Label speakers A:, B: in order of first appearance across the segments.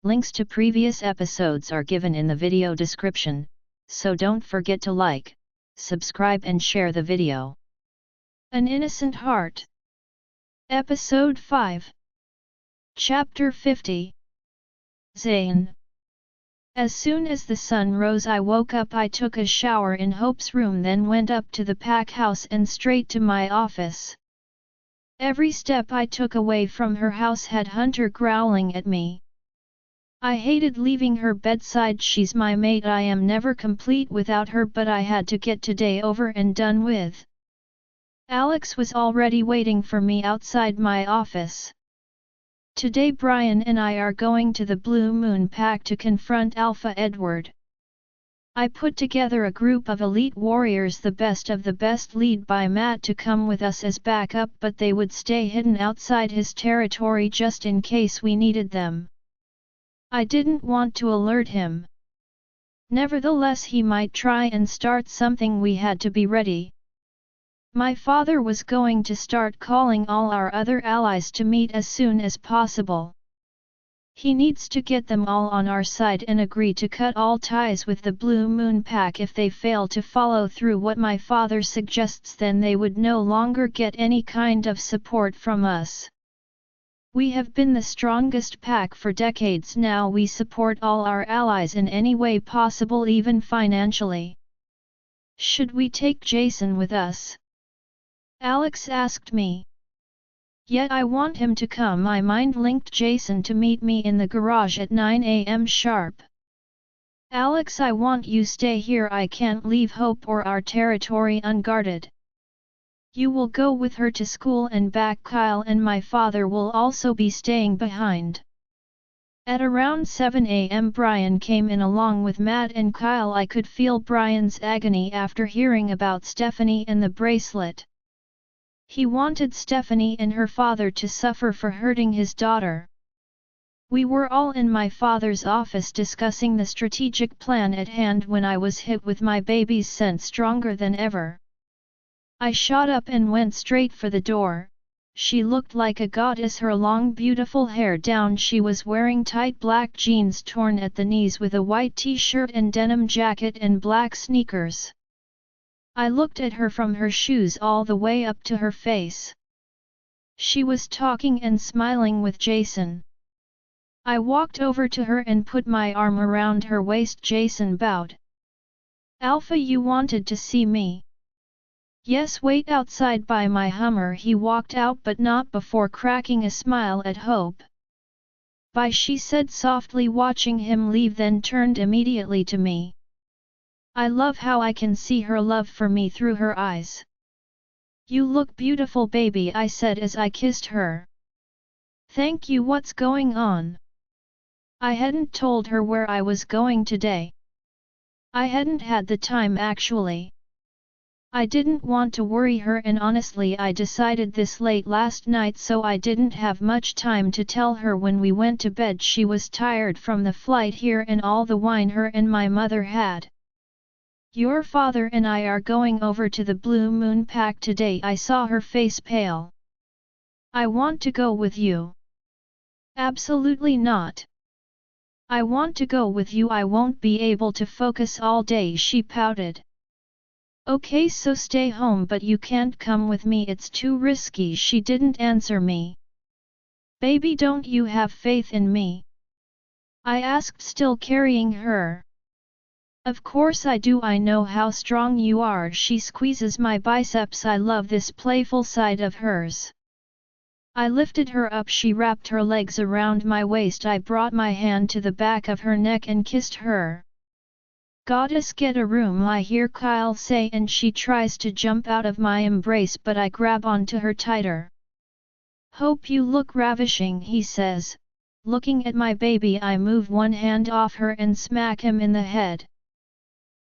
A: Links to previous episodes are given in the video description, so don't forget to like, subscribe and share the video. An Innocent Heart. Episode 5. Chapter 50. Zane. As soon as the sun rose I woke up. I took a shower in Hope's room, then went up to the pack house and straight to my office. Every step I took away from her house had Hunter growling at me. I hated leaving her bedside. She's my mate. I am never complete without her, but I had to get today over and done with. Alex was already waiting for me outside my office. Today Brian and I are going to the Blue Moon Pack to confront Alpha Edward. I put together a group of elite warriors, the best of the best, led by Matt, to come with us as backup, but they would stay hidden outside his territory just in case we needed them. I didn't want to alert him. Nevertheless, he might try and start something. We had to be ready. My father was going to start calling all our other allies to meet as soon as possible. He needs to get them all on our side and agree to cut all ties with the Blue Moon Pack. If they fail to follow through what my father suggests, then they would no longer get any kind of support from us. We have been the strongest pack for decades now. We support all our allies in any way possible, even financially. Should we take Jason with us? Alex asked me. Yet I want him to come. I mind-linked Jason to meet me in the garage at 9 AM sharp. Alex, I want you stay here. I can't leave Hope or our territory unguarded. You will go with her to school and back. Kyle and my father will also be staying behind. At around 7 AM Brian came in along with Matt and Kyle. I could feel Brian's agony after hearing about Stephanie and the bracelet. He wanted Stephanie and her father to suffer for hurting his daughter. We were all in my father's office discussing the strategic plan at hand when I was hit with my baby's scent stronger than ever. I shot up and went straight for the door. She looked like a goddess, her long beautiful hair down. She was wearing tight black jeans torn at the knees with a white t-shirt and denim jacket and black sneakers. I looked at her from her shoes all the way up to her face. She was talking and smiling with Jason. I walked over to her and put my arm around her waist. Jason bowed. Alpha, you wanted to see me? Yes, wait outside by my Hummer. He walked out, but not before cracking a smile at Hope. Bye, she said softly, watching him leave, then turned immediately to me. I love how I can see her love for me through her eyes. You look beautiful, baby, I said as I kissed her. Thank you. What's going on? I hadn't told her where I was going today. I hadn't had the time actually. I didn't want to worry her, and honestly I decided this late last night, so I didn't have much time to tell her. When we went to bed she was tired from the flight here and all the wine her and my mother had. Your father and I are going over to the Blue Moon Pack today. I saw her face pale. I want to go with you. Absolutely not. I want to go with you. I won't be able to focus all day, she pouted. Okay, so stay home, but you can't come with me, it's too risky. She didn't answer me. Baby, don't you have faith in me? I asked, still carrying her. Of course I do. I know how strong you are. She squeezes my biceps. I love this playful side of hers. I lifted her up. She wrapped her legs around my waist. I brought my hand to the back of her neck and kissed her. Goddess, get a room, I hear Kyle say, and she tries to jump out of my embrace, but I grab onto her tighter. Hope, you look ravishing, he says. Looking at my baby, I move one hand off her and smack him in the head.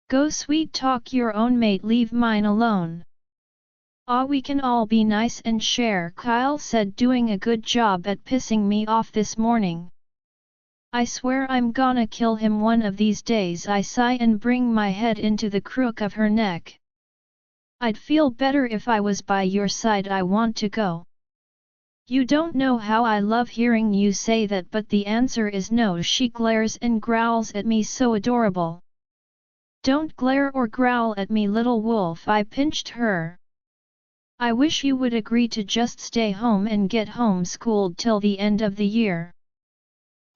A: Go sweet talk your own mate, leave mine alone. Ah, we can all be nice and share, Kyle said, doing a good job at pissing me off this morning. I swear I'm gonna kill him one of these days. I sigh and bring my head into the crook of her neck. I'd feel better if I was by your side. I want to go. You don't know how I love hearing you say that, but the answer is no. She glares and growls at me, so adorable. Don't glare or growl at me, little wolf, I pinched her. I wish you would agree to just stay home and get homeschooled till the end of the year.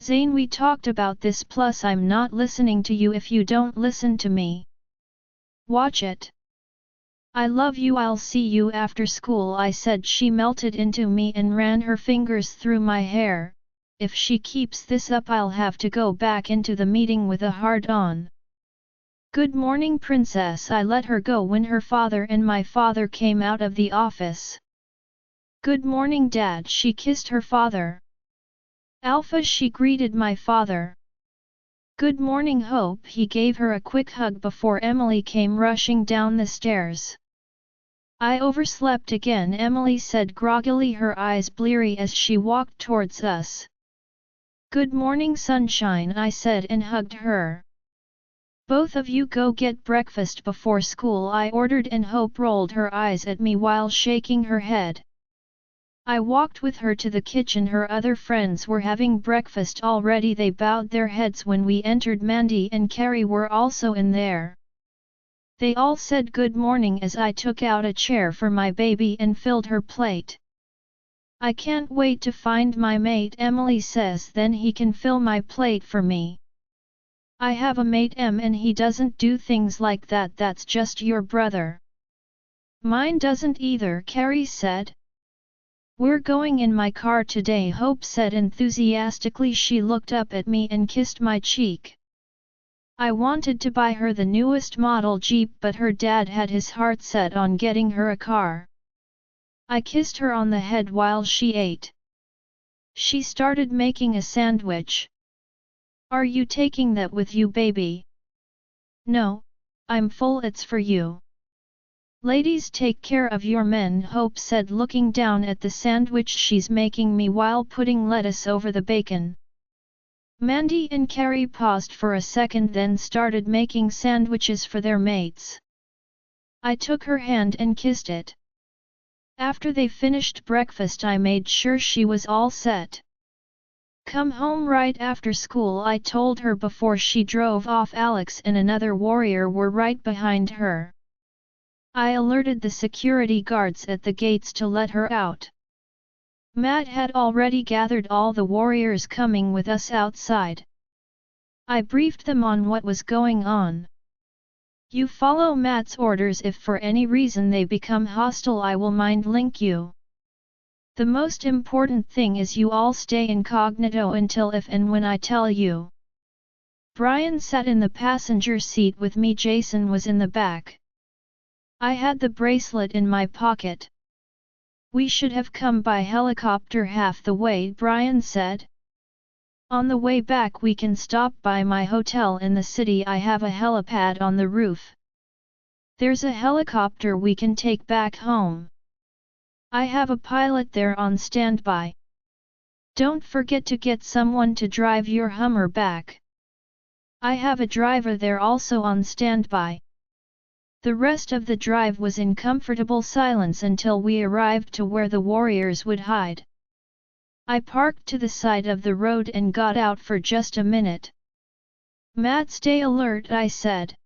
A: Zane, we talked about this, plus I'm not listening to you if you don't listen to me. Watch it. I love you, I'll see you after school, I said. She melted into me and ran her fingers through my hair. If she keeps this up, I'll have to go back into the meeting with a hard-on. Good morning, princess, I let her go when her father and my father came out of the office. Good morning, Dad, she kissed her father. Alpha, she greeted my father. Good morning, Hope, he gave her a quick hug before Emily came rushing down the stairs. I overslept again, Emily said groggily, her eyes bleary as she walked towards us. Good morning, sunshine, I said and hugged her. Both of you go get breakfast before school, I ordered, and Hope rolled her eyes at me while shaking her head. I walked with her to the kitchen. Her other friends were having breakfast already. They bowed their heads when we entered. Mandy and Carrie were also in there. They all said good morning as I took out a chair for my baby and filled her plate. I can't wait to find my mate, Emily says, then he can fill my plate for me. I have a mate, and he doesn't do things like that. That's just your brother. Mine doesn't either, Carrie said. We're going in my car today, Hope said enthusiastically. She looked up at me and kissed my cheek. I wanted to buy her the newest model Jeep, but her dad had his heart set on getting her a car. I kissed her on the head while she ate. She started making a sandwich. Are you taking that with you, baby? No, I'm full, it's for you. Ladies, take care of your men, Hope said, looking down at the sandwich she's making me while putting lettuce over the bacon. Mandy and Carrie paused for a second, then started making sandwiches for their mates. I took her hand and kissed it. After they finished breakfast, I made sure she was all set. Come home right after school, I told her before she drove off. Alex and another warrior were right behind her. I alerted the security guards at the gates to let her out. Matt had already gathered all the warriors coming with us outside. I briefed them on what was going on. You follow Matt's orders. If for any reason they become hostile, I will mind link you. The most important thing is you all stay incognito until if and when I tell you. Brian sat in the passenger seat with me. Jason was in the back. I had the bracelet in my pocket. We should have come by helicopter half the way, Brian said. On the way back we can stop by my hotel in the city. I have a helipad on the roof. There's a helicopter we can take back home. I have a pilot there on standby. Don't forget to get someone to drive your Hummer back. I have a driver there also on standby. The rest of the drive was in comfortable silence until we arrived to where the warriors would hide. I parked to the side of the road and got out for just a minute. Matt, stay alert, I said.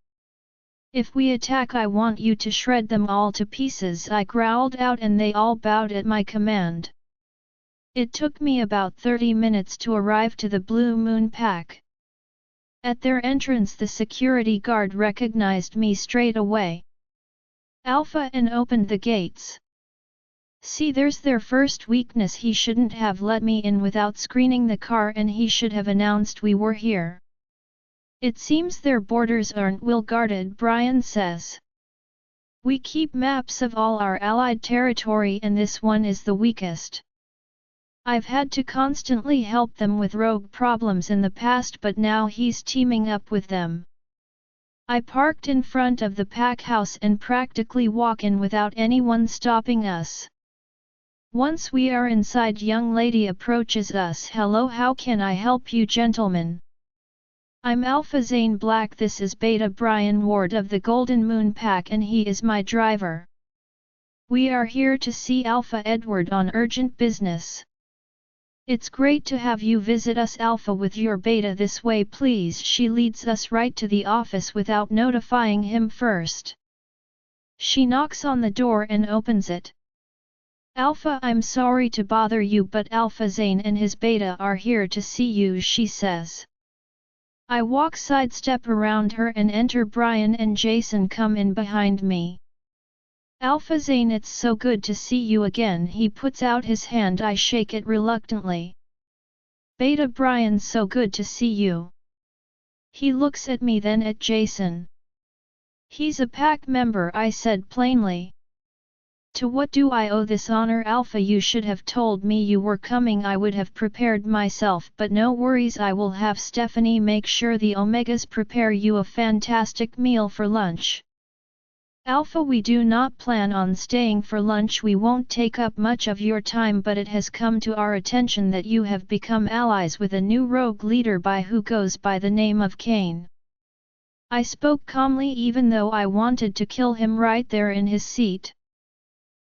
A: If we attack, I want you to shred them all to pieces, I growled out, and they all bowed at my command. It took me about 30 minutes to arrive to the Blue Moon Pack. At their entrance, the security guard recognized me straight away. Alpha, and opened the gates. See, there's their first weakness. He shouldn't have let me in without screening the car, and he should have announced we were here. It seems their borders aren't well guarded, Brian says. We keep maps of all our allied territory, and this one is the weakest. I've had to constantly help them with rogue problems in the past, but now he's teaming up with them. I parked in front of the pack house and practically walk in without anyone stopping us. Once we are inside, young lady approaches us. Hello, how can I help you, gentlemen? I'm Alpha Zane Black. This is Beta Brian Ward of the Golden Moon Pack, and he is my driver. We are here to see Alpha Edward on urgent business. It's great to have you visit us Alpha with your beta this way please. She leads us right to the office without notifying him first. She knocks on the door and opens it. Alpha, I'm sorry to bother you but Alpha Zane and his beta are here to see you, she says. I walk sidestep around her and enter. Brian and Jason come in behind me. Alpha Zane, it's so good to see you again. He puts out his hand. I shake it reluctantly. Beta Brian, so good to see you. He looks at me then at Jason. He's a pack member, I said plainly. To what do I owe this honor? Alpha, you should have told me you were coming. I would have prepared myself, but no worries, I will have Stephanie make sure the Omegas prepare you a fantastic meal for lunch. Alpha, we do not plan on staying for lunch. We won't take up much of your time, but it has come to our attention that you have become allies with a new rogue leader who goes by the name of Kane. I spoke calmly even though I wanted to kill him right there in his seat.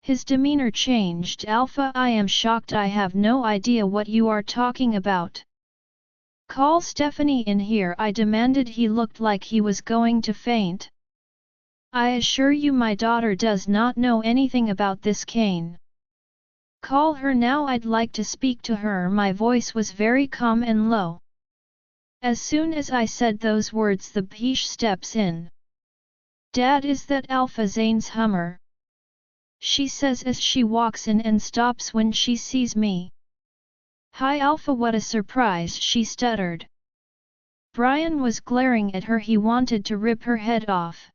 A: His demeanor changed. Alpha, I am shocked. I have no idea what you are talking about. Call Stephanie in here, I demanded. He looked like he was going to faint. I assure you my daughter does not know anything about this Kane. Call her now, I'd like to speak to her. My voice was very calm and low. As soon as I said those words, the Bish steps in. Dad, is that Alpha Zane's Hummer? She says as she walks in and stops when she sees me. Hi Alpha, what a surprise, she stuttered. Brian was glaring at her. He wanted to rip her head off.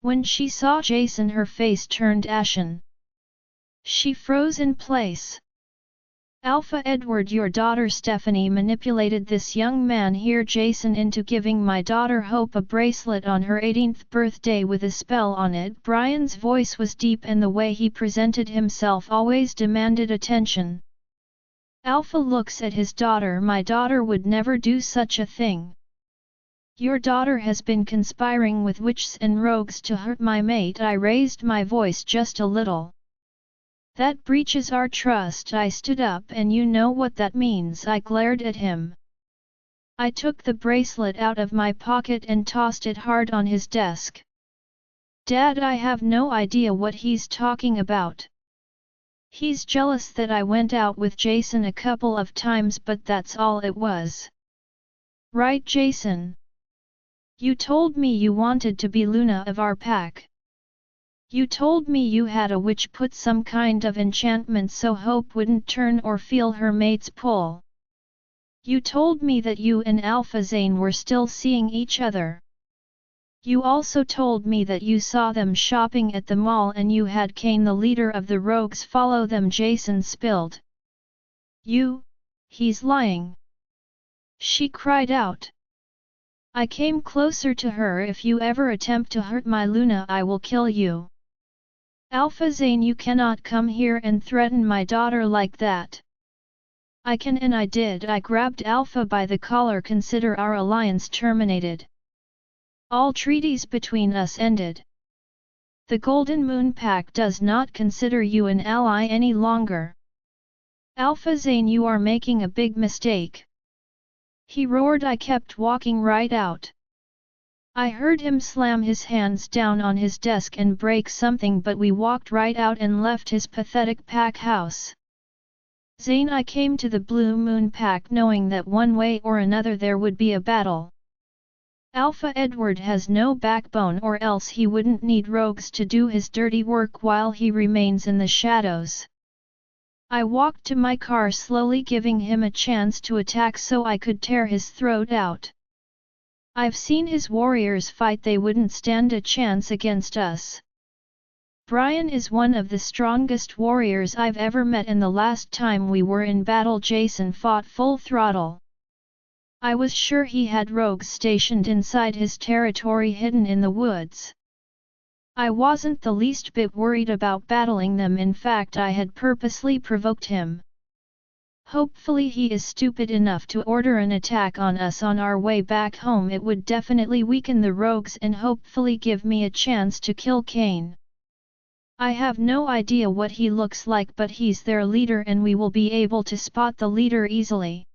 A: When she saw Jason, her face turned ashen. She froze in place. Alpha Edward, your daughter Stephanie manipulated this young man here, Jason, into giving my daughter Hope a bracelet on her 18th birthday with a spell on it. Brian's voice was deep and the way he presented himself always demanded attention. Alpha looks at his daughter. My daughter would never do such a thing. Your daughter has been conspiring with witches and rogues to hurt my mate. I raised my voice just a little. That breaches our trust. I stood up, and you know what that means. I glared at him. I took the bracelet out of my pocket and tossed it hard on his desk. Dad, I have no idea what he's talking about. He's jealous that I went out with Jason a couple of times, but that's all it was. Right, Jason? You told me you wanted to be Luna of our pack. You told me you had a witch put some kind of enchantment so Hope wouldn't turn or feel her mate's pull. You told me that you and Alpha Zane were still seeing each other. You also told me that you saw them shopping at the mall and you had Kane, the leader of the rogues, follow them. Jason spilled. He's lying. She cried out. I came closer to her. If you ever attempt to hurt my Luna, I will kill you. Alpha Zane, you cannot come here and threaten my daughter like that. I can, and I did. I grabbed Alpha by the collar. Consider our alliance terminated. All treaties between us ended. The Golden Moon Pack does not consider you an ally any longer. Alpha Zane, you are making a big mistake. He roared. I kept walking right out. I heard him slam his hands down on his desk and break something, but we walked right out and left his pathetic pack house. Zane, I came to the Blue Moon Pack knowing that one way or another there would be a battle. Alpha Edward has no backbone, or else he wouldn't need rogues to do his dirty work while he remains in the shadows. I walked to my car slowly, giving him a chance to attack so I could tear his throat out. I've seen his warriors fight. They wouldn't stand a chance against us. Brian is one of the strongest warriors I've ever met, and the last time we were in battle Jason fought full throttle. I was sure he had rogues stationed inside his territory, hidden in the woods. I wasn't the least bit worried about battling them. In fact, I had purposely provoked him. Hopefully he is stupid enough to order an attack on us on our way back home. It would definitely weaken the rogues and hopefully give me a chance to kill Kane. I have no idea what he looks like, but he's their leader and we will be able to spot the leader easily.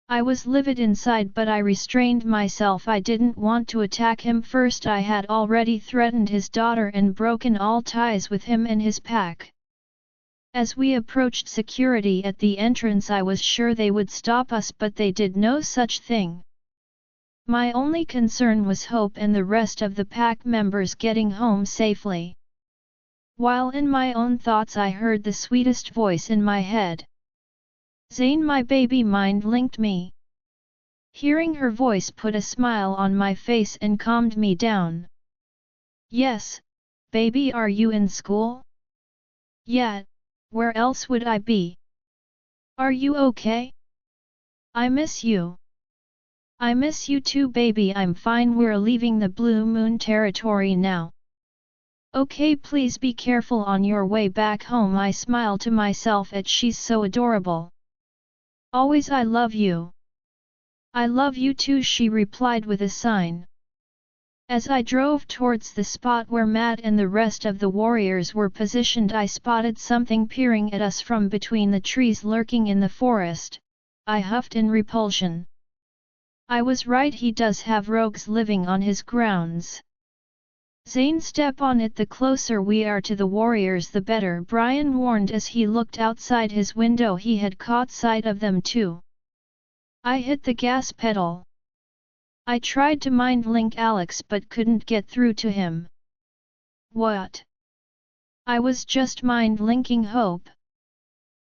A: I was livid inside, but I restrained myself. I didn't want to attack him first. I had already threatened his daughter and broken all ties with him and his pack. As we approached security at the entrance, I was sure they would stop us, but they did no such thing. My only concern was Hope and the rest of the pack members getting home safely. While in my own thoughts, I heard the sweetest voice in my head. Zane, my baby, mind linked me. Hearing her voice put a smile on my face and calmed me down. Yes, baby, are you in school? Yeah, where else would I be? Are you okay? I miss you. I miss you too, baby. I'm fine. We're leaving the Blue Moon territory now. Okay, please be careful on your way back home. I smile to myself at she's so adorable. Always, I love you. I love you too, she replied with a sign. As I drove towards the spot where Matt and the rest of the warriors were positioned, I spotted something peering at us from between the trees lurking in the forest. I huffed in repulsion. I was right, he does have rogues living on his grounds. Zane, step on it. The closer we are to the warriors the better, Brian warned as he looked outside his window. He had caught sight of them too. I hit the gas pedal. I tried to mind link Alex but couldn't get through to him. What? I was just mind linking Hope.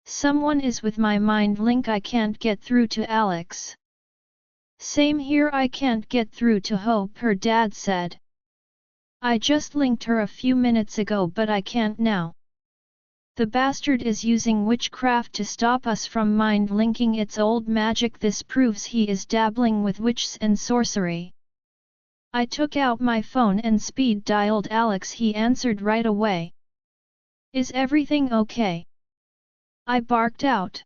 A: Someone is with my mind link. I can't get through to Alex. Same here, I can't get through to Hope, her dad said. I just linked her a few minutes ago, but I can't now. The bastard is using witchcraft to stop us from mind linking. It's old magic. This proves he is dabbling with witches and sorcery. I took out my phone and speed dialed Alex. He answered right away. Is everything okay? I barked out.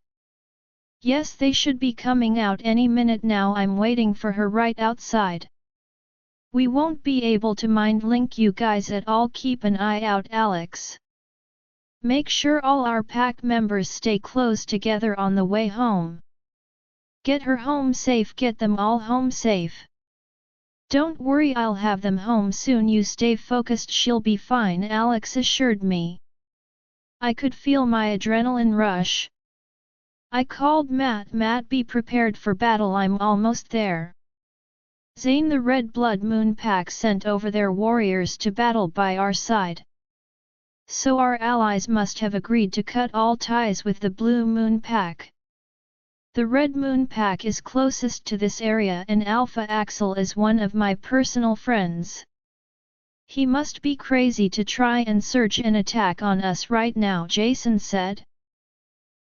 A: Yes, they should be coming out any minute now. I'm waiting for her right outside. We won't be able to mind link you guys at all. Keep an eye out, Alex. Make sure all our pack members stay close together on the way home. Get her home safe. Get them all home safe. Don't worry, I'll have them home soon. You stay focused, she'll be fine, Alex assured me. I could feel my adrenaline rush. I called Matt. Matt, be prepared for battle. I'm almost there. Zane, the Red Blood Moon Pack sent over their warriors to battle by our side. So our allies must have agreed to cut all ties with the Blue Moon Pack. The Red Moon Pack is closest to this area and Alpha Axel is one of my personal friends. He must be crazy to try and surge an attack on us right now, Jason said.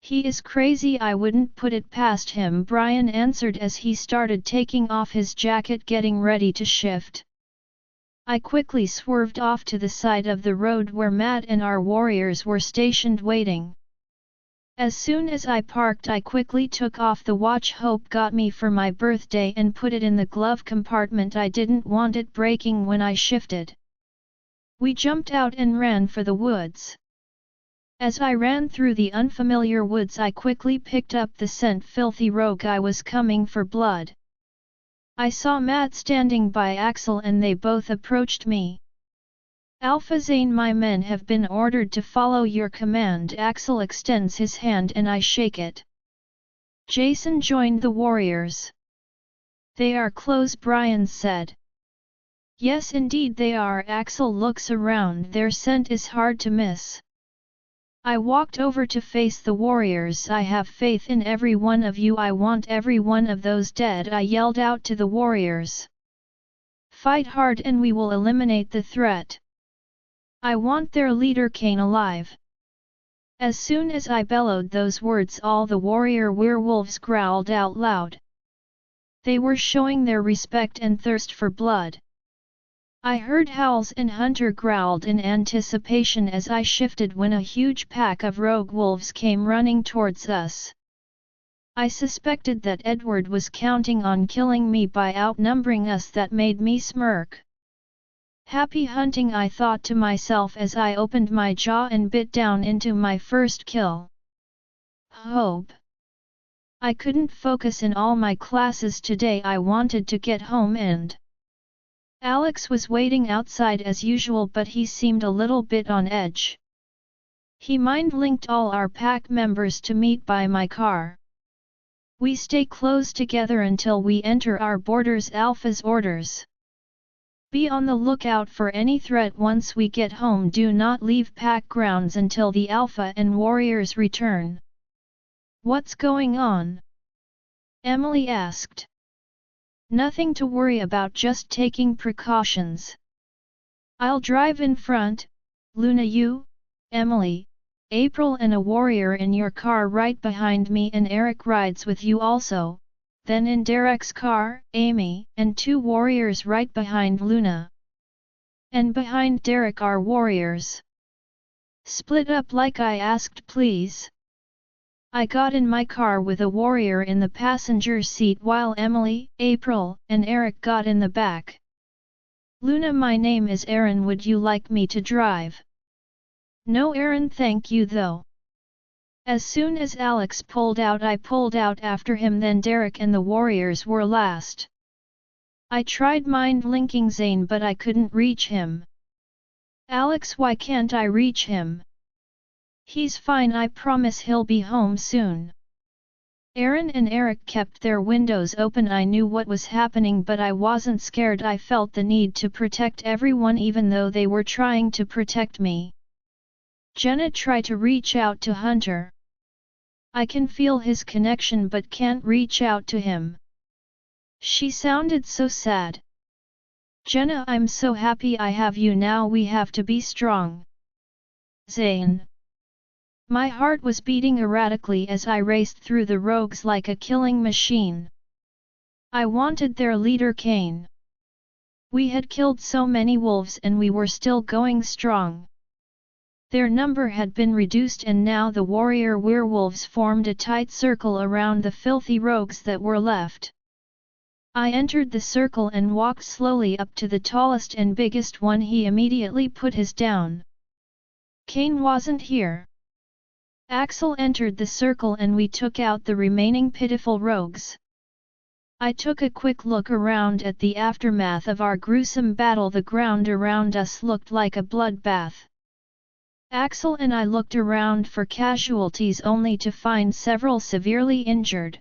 A: He is crazy, I wouldn't put it past him, Brian answered as he started taking off his jacket, getting ready to shift. I quickly swerved off to the side of the road where Matt and our warriors were stationed waiting. As soon as I parked, I quickly took off the watch Hope got me for my birthday and put it in the glove compartment. I didn't want it breaking when I shifted. We jumped out and ran for the woods. As I ran through the unfamiliar woods, I quickly picked up the scent. Filthy rogue, I was coming for blood. I saw Matt standing by Axel and they both approached me. Alpha Zane, my men have been ordered to follow your command. Axel extends his hand and I shake it. Jason joined the warriors. They are close, Brian said. Yes, indeed they are. Axel looks around. Their scent is hard to miss. I walked over to face the warriors. I have faith in every one of you. I want every one of those dead, I yelled out to the warriors. Fight hard and we will eliminate the threat. I want their leader Cain alive. As soon as I bellowed those words, all the warrior werewolves growled out loud. They were showing their respect and thirst for blood. I heard howls and Hunter growled in anticipation as I shifted when a huge pack of rogue wolves came running towards us. I suspected that Edward was counting on killing me by outnumbering us. That made me smirk. Happy hunting, I thought to myself as I opened my jaw and bit down into my first kill. Hope. I couldn't focus in all my classes today. I wanted to get home and... Alex was waiting outside as usual, but he seemed a little bit on edge. He mind-linked all our pack members to meet by my car. We stay close together until we enter our borders. Alpha's orders. Be on the lookout for any threat once we get home. Do not leave pack grounds until the Alpha and warriors return. What's going on? Emily asked. Nothing to worry about, just taking precautions. I'll drive in front, Luna. You, Emily, April and a warrior in your car right behind me, and Eric rides with you also. Then in Derek's car, Amy, and 2 warriors right behind Luna. And behind Derek are warriors. Split up like I asked, please. I got in my car with a warrior in the passenger seat while Emily, April, and Eric got in the back. Luna, my name is Aaron. Would you like me to drive? No Aaron, thank you though. As soon as Alex pulled out, I pulled out after him. Then Derek and the warriors were last. I tried mind-linking Zane, but I couldn't reach him. Alex, why can't I reach him? He's fine, I promise he'll be home soon. Aaron and Eric kept their windows open. I knew what was happening, but I wasn't scared. I felt the need to protect everyone even though they were trying to protect me. Jenna, try to reach out to Hunter. I can feel his connection but can't reach out to him. She sounded so sad. Jenna, I'm so happy I have you now. We have to be strong. Zane. My heart was beating erratically as I raced through the rogues like a killing machine. I wanted their leader Kane. We had killed so many wolves and we were still going strong. Their number had been reduced and now the warrior werewolves formed a tight circle around the filthy rogues that were left. I entered the circle and walked slowly up to the tallest and biggest one. He immediately put his down. Kane wasn't here. Axel entered the circle and we took out the remaining pitiful rogues. I took a quick look around at the aftermath of our gruesome battle. The ground around us looked like a bloodbath. Axel and I looked around for casualties only to find several severely injured.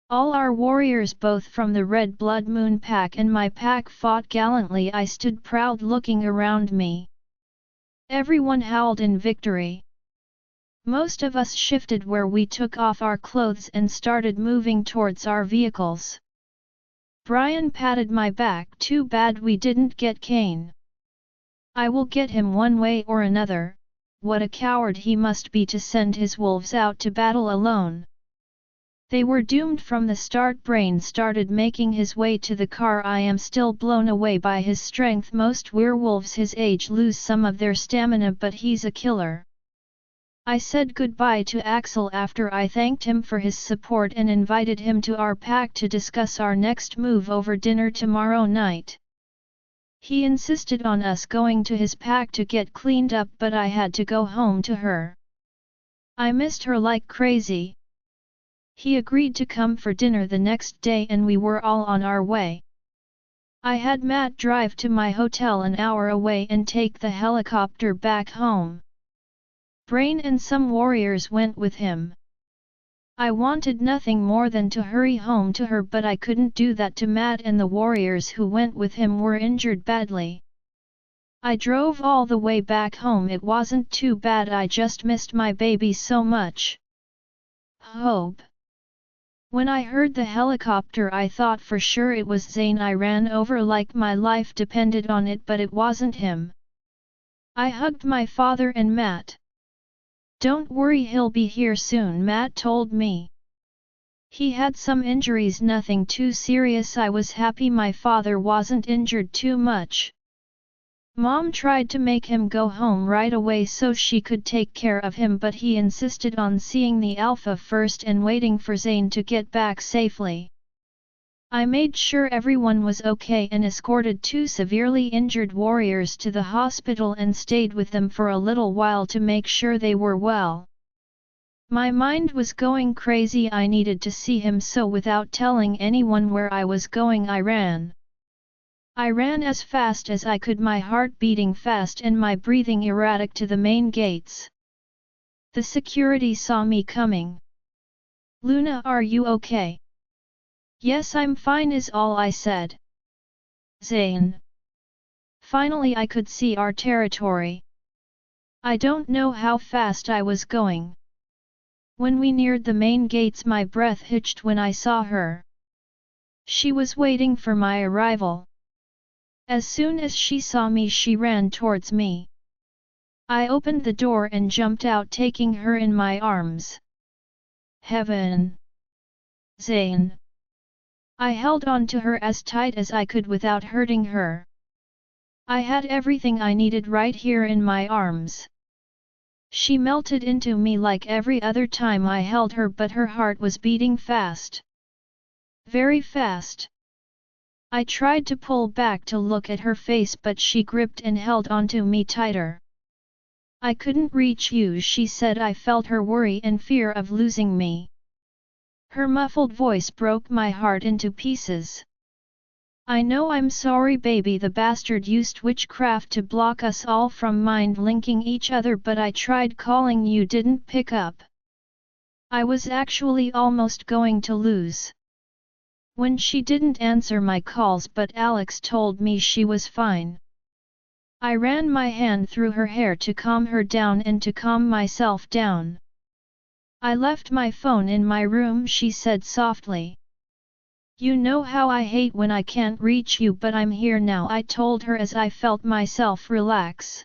A: All our warriors, both from the Red Blood Moon pack and my pack, fought gallantly. I stood proud looking around me. Everyone howled in victory. Most of us shifted where we took off our clothes and started moving towards our vehicles. Brian patted my back. Too bad we didn't get Kane. I will get him one way or another. What a coward he must be to send his wolves out to battle alone. They were doomed from the start. Brain started making his way to the car. I am still blown away by his strength. Most werewolves his age lose some of their stamina, but he's a killer. I said goodbye to Axel after I thanked him for his support and invited him to our pack to discuss our next move over dinner tomorrow night. He insisted on us going to his pack to get cleaned up, but I had to go home to her. I missed her like crazy. He agreed to come for dinner the next day and we were all on our way. I had Matt drive to my hotel an hour away and take the helicopter back home. Brain and some warriors went with him. I wanted nothing more than to hurry home to her, but I couldn't do that to Matt, and the warriors who went with him were injured badly. I drove all the way back home. It wasn't too bad, I just missed my baby so much. Hope. When I heard the helicopter I thought for sure it was Zane. I ran over like my life depended on it, but it wasn't him. I hugged my father and Matt. Don't worry, he'll be here soon, Matt told me. He had some injuries, nothing too serious. I was happy my father wasn't injured too much. Mom tried to make him go home right away so she could take care of him, but he insisted on seeing the Alpha first and waiting for Zane to get back safely. I made sure everyone was okay and escorted 2 severely injured warriors to the hospital and stayed with them for a little while to make sure they were well. My mind was going crazy. I needed to see him, so without telling anyone where I was going, I ran. I ran as fast as I could, my heart beating fast and my breathing erratic, to the main gates. The security saw me coming. "Luna, are you okay?" "Yes, I'm fine," is all I said. Zane. Finally I could see our territory. I don't know how fast I was going. When we neared the main gates, my breath hitched when I saw her. She was waiting for my arrival. As soon as she saw me, she ran towards me. I opened the door and jumped out, taking her in my arms. Heaven! Zane! I held on to her as tight as I could without hurting her. I had everything I needed right here in my arms. She melted into me like every other time I held her, but her heart was beating fast. Very fast. I tried to pull back to look at her face, but she gripped and held onto me tighter. "I couldn't reach you," she said. I felt her worry and fear of losing me. Her muffled voice broke my heart into pieces. "I know, I'm sorry baby, the bastard used witchcraft to block us all from mind-linking each other, but I tried calling you, didn't pick up. I was actually almost going to lose." When she didn't answer my calls, but Alex told me she was fine. I ran my hand through her hair to calm her down and to calm myself down. "I left my phone in my room," she said softly. "You know how I hate when I can't reach you, but I'm here now," I told her as I felt myself relax.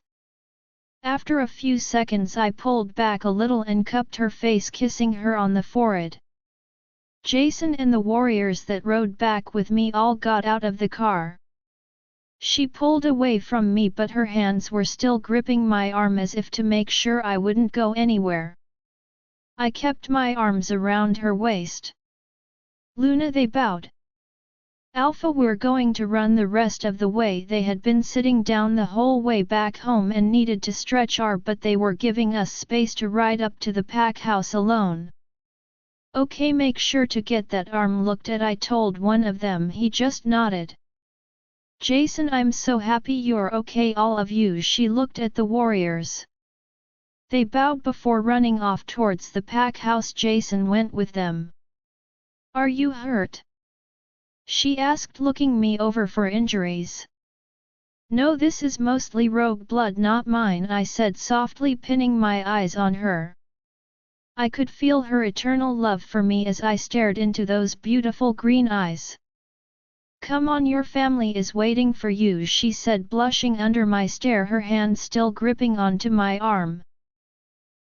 A: After a few seconds I pulled back a little and cupped her face, kissing her on the forehead. Jason and the warriors that rode back with me all got out of the car. She pulled away from me, but her hands were still gripping my arm as if to make sure I wouldn't go anywhere. I kept my arms around her waist. "Luna," they bowed. "Alpha, we're going to run the rest of the way." They had been sitting down the whole way back home and needed to stretch but they were giving us space to ride up to the pack house alone. "Okay, make sure to get that arm looked at," I told one of them. He just nodded. "Jason, I'm so happy you're okay, all of you." She looked at the warriors. They bowed before running off towards the pack house. Jason went with them. "Are you hurt?" she asked, looking me over for injuries. "No, this is mostly rogue blood, not mine," I said softly, pinning my eyes on her. I could feel her eternal love for me as I stared into those beautiful green eyes. "Come on, your family is waiting for you," she said, blushing under my stare, her hand still gripping onto my arm.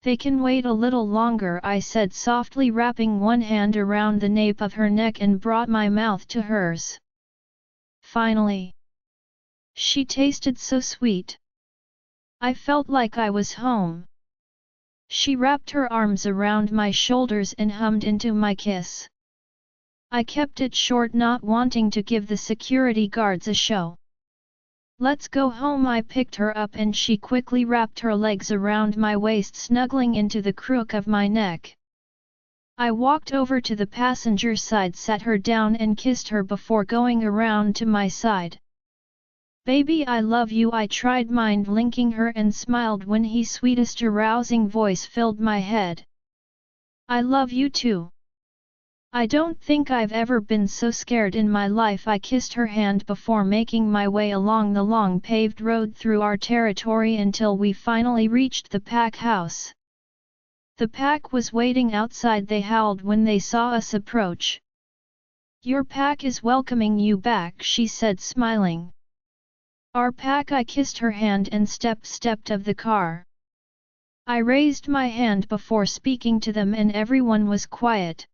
A: "They can wait a little longer," I said softly, wrapping one hand around the nape of her neck and brought my mouth to hers. Finally. She tasted so sweet. I felt like I was home. She wrapped her arms around my shoulders and hummed into my kiss. I kept it short, not wanting to give the security guards a show. "Let's go home." I picked her up and she quickly wrapped her legs around my waist, snuggling into the crook of my neck. I walked over to the passenger side, sat her down and kissed her before going around to my side. "Baby, I love you." I tried mind-linking her and smiled when his sweetest arousing voice filled my head. "I love you too. I don't think I've ever been so scared in my life." I kissed her hand before making my way along the long paved road through our territory until we finally reached the pack house. The pack was waiting outside. They howled when they saw us approach. "Your pack is welcoming you back," she said, smiling. "Our pack." I kissed her hand and stepped of the car. I raised my hand before speaking to them and everyone was quiet.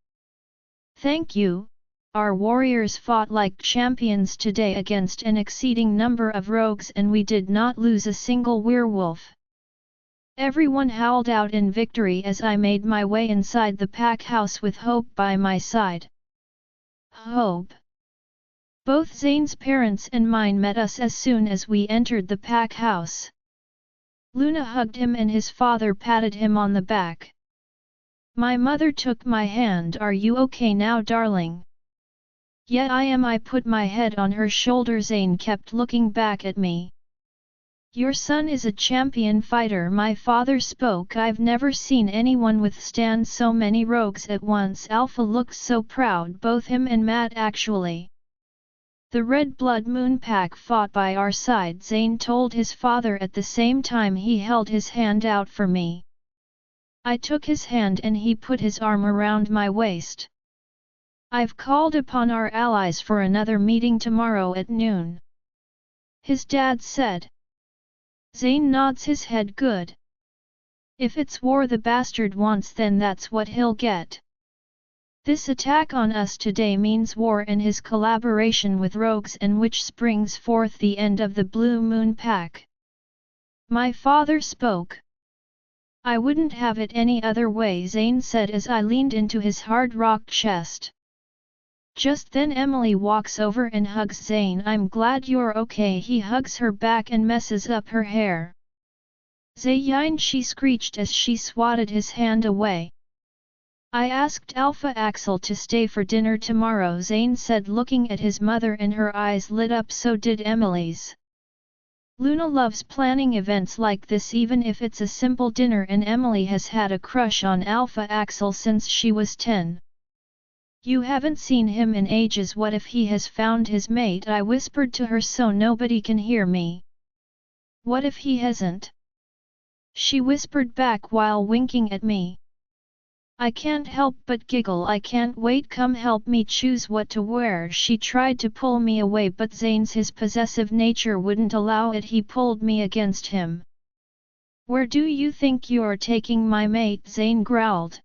A: "Thank you. Our warriors fought like champions today against an exceeding number of rogues and we did not lose a single werewolf." Everyone howled out in victory as I made my way inside the pack house with Hope by my side. "Hope! Both Zane's parents and mine met us as soon as we entered the pack house. Luna hugged him and his father patted him on the back. My mother took my hand. Are you okay now, darling? Yeah, I am. I put my head on her shoulder. Zane kept looking back at me. Your son is a champion fighter, my father spoke. I've never seen anyone withstand so many rogues at once. Alpha looked so proud, both him and Matt actually. The Red Blood Moon Pack fought by our side, Zane told his father at the same time he held his hand out for me. I took his hand and he put his arm around my waist. I've called upon our allies for another meeting tomorrow at noon, his dad said. Zane nods his head. Good. If it's war the bastard wants, then that's what he'll get. This attack on us today means war and his collaboration with rogues, and which springs forth the end of the Blue Moon Pack. My father spoke. I wouldn't have it any other way, Zane said as I leaned into his hard rock chest. Just then Emily walks over and hugs Zane. I'm glad you're okay. He hugs her back and messes up her hair. Zayn, she screeched as she swatted his hand away. I asked Alpha Axel to stay for dinner tomorrow, Zane said, looking at his mother, and her eyes lit up. So did Emily's. Luna loves planning events like this, even if it's a simple dinner, and Emily has had a crush on Alpha Axel since she was 10. You haven't seen him in ages. What if he has found his mate? I whispered to her so nobody can hear me. What if he hasn't? She whispered back while winking at me. I can't help but giggle. I can't wait. Come help me choose what to wear. She tried to pull me away, but Zane's his possessive nature wouldn't allow it. He pulled me against him. Where do you think you're taking my mate? Zane growled.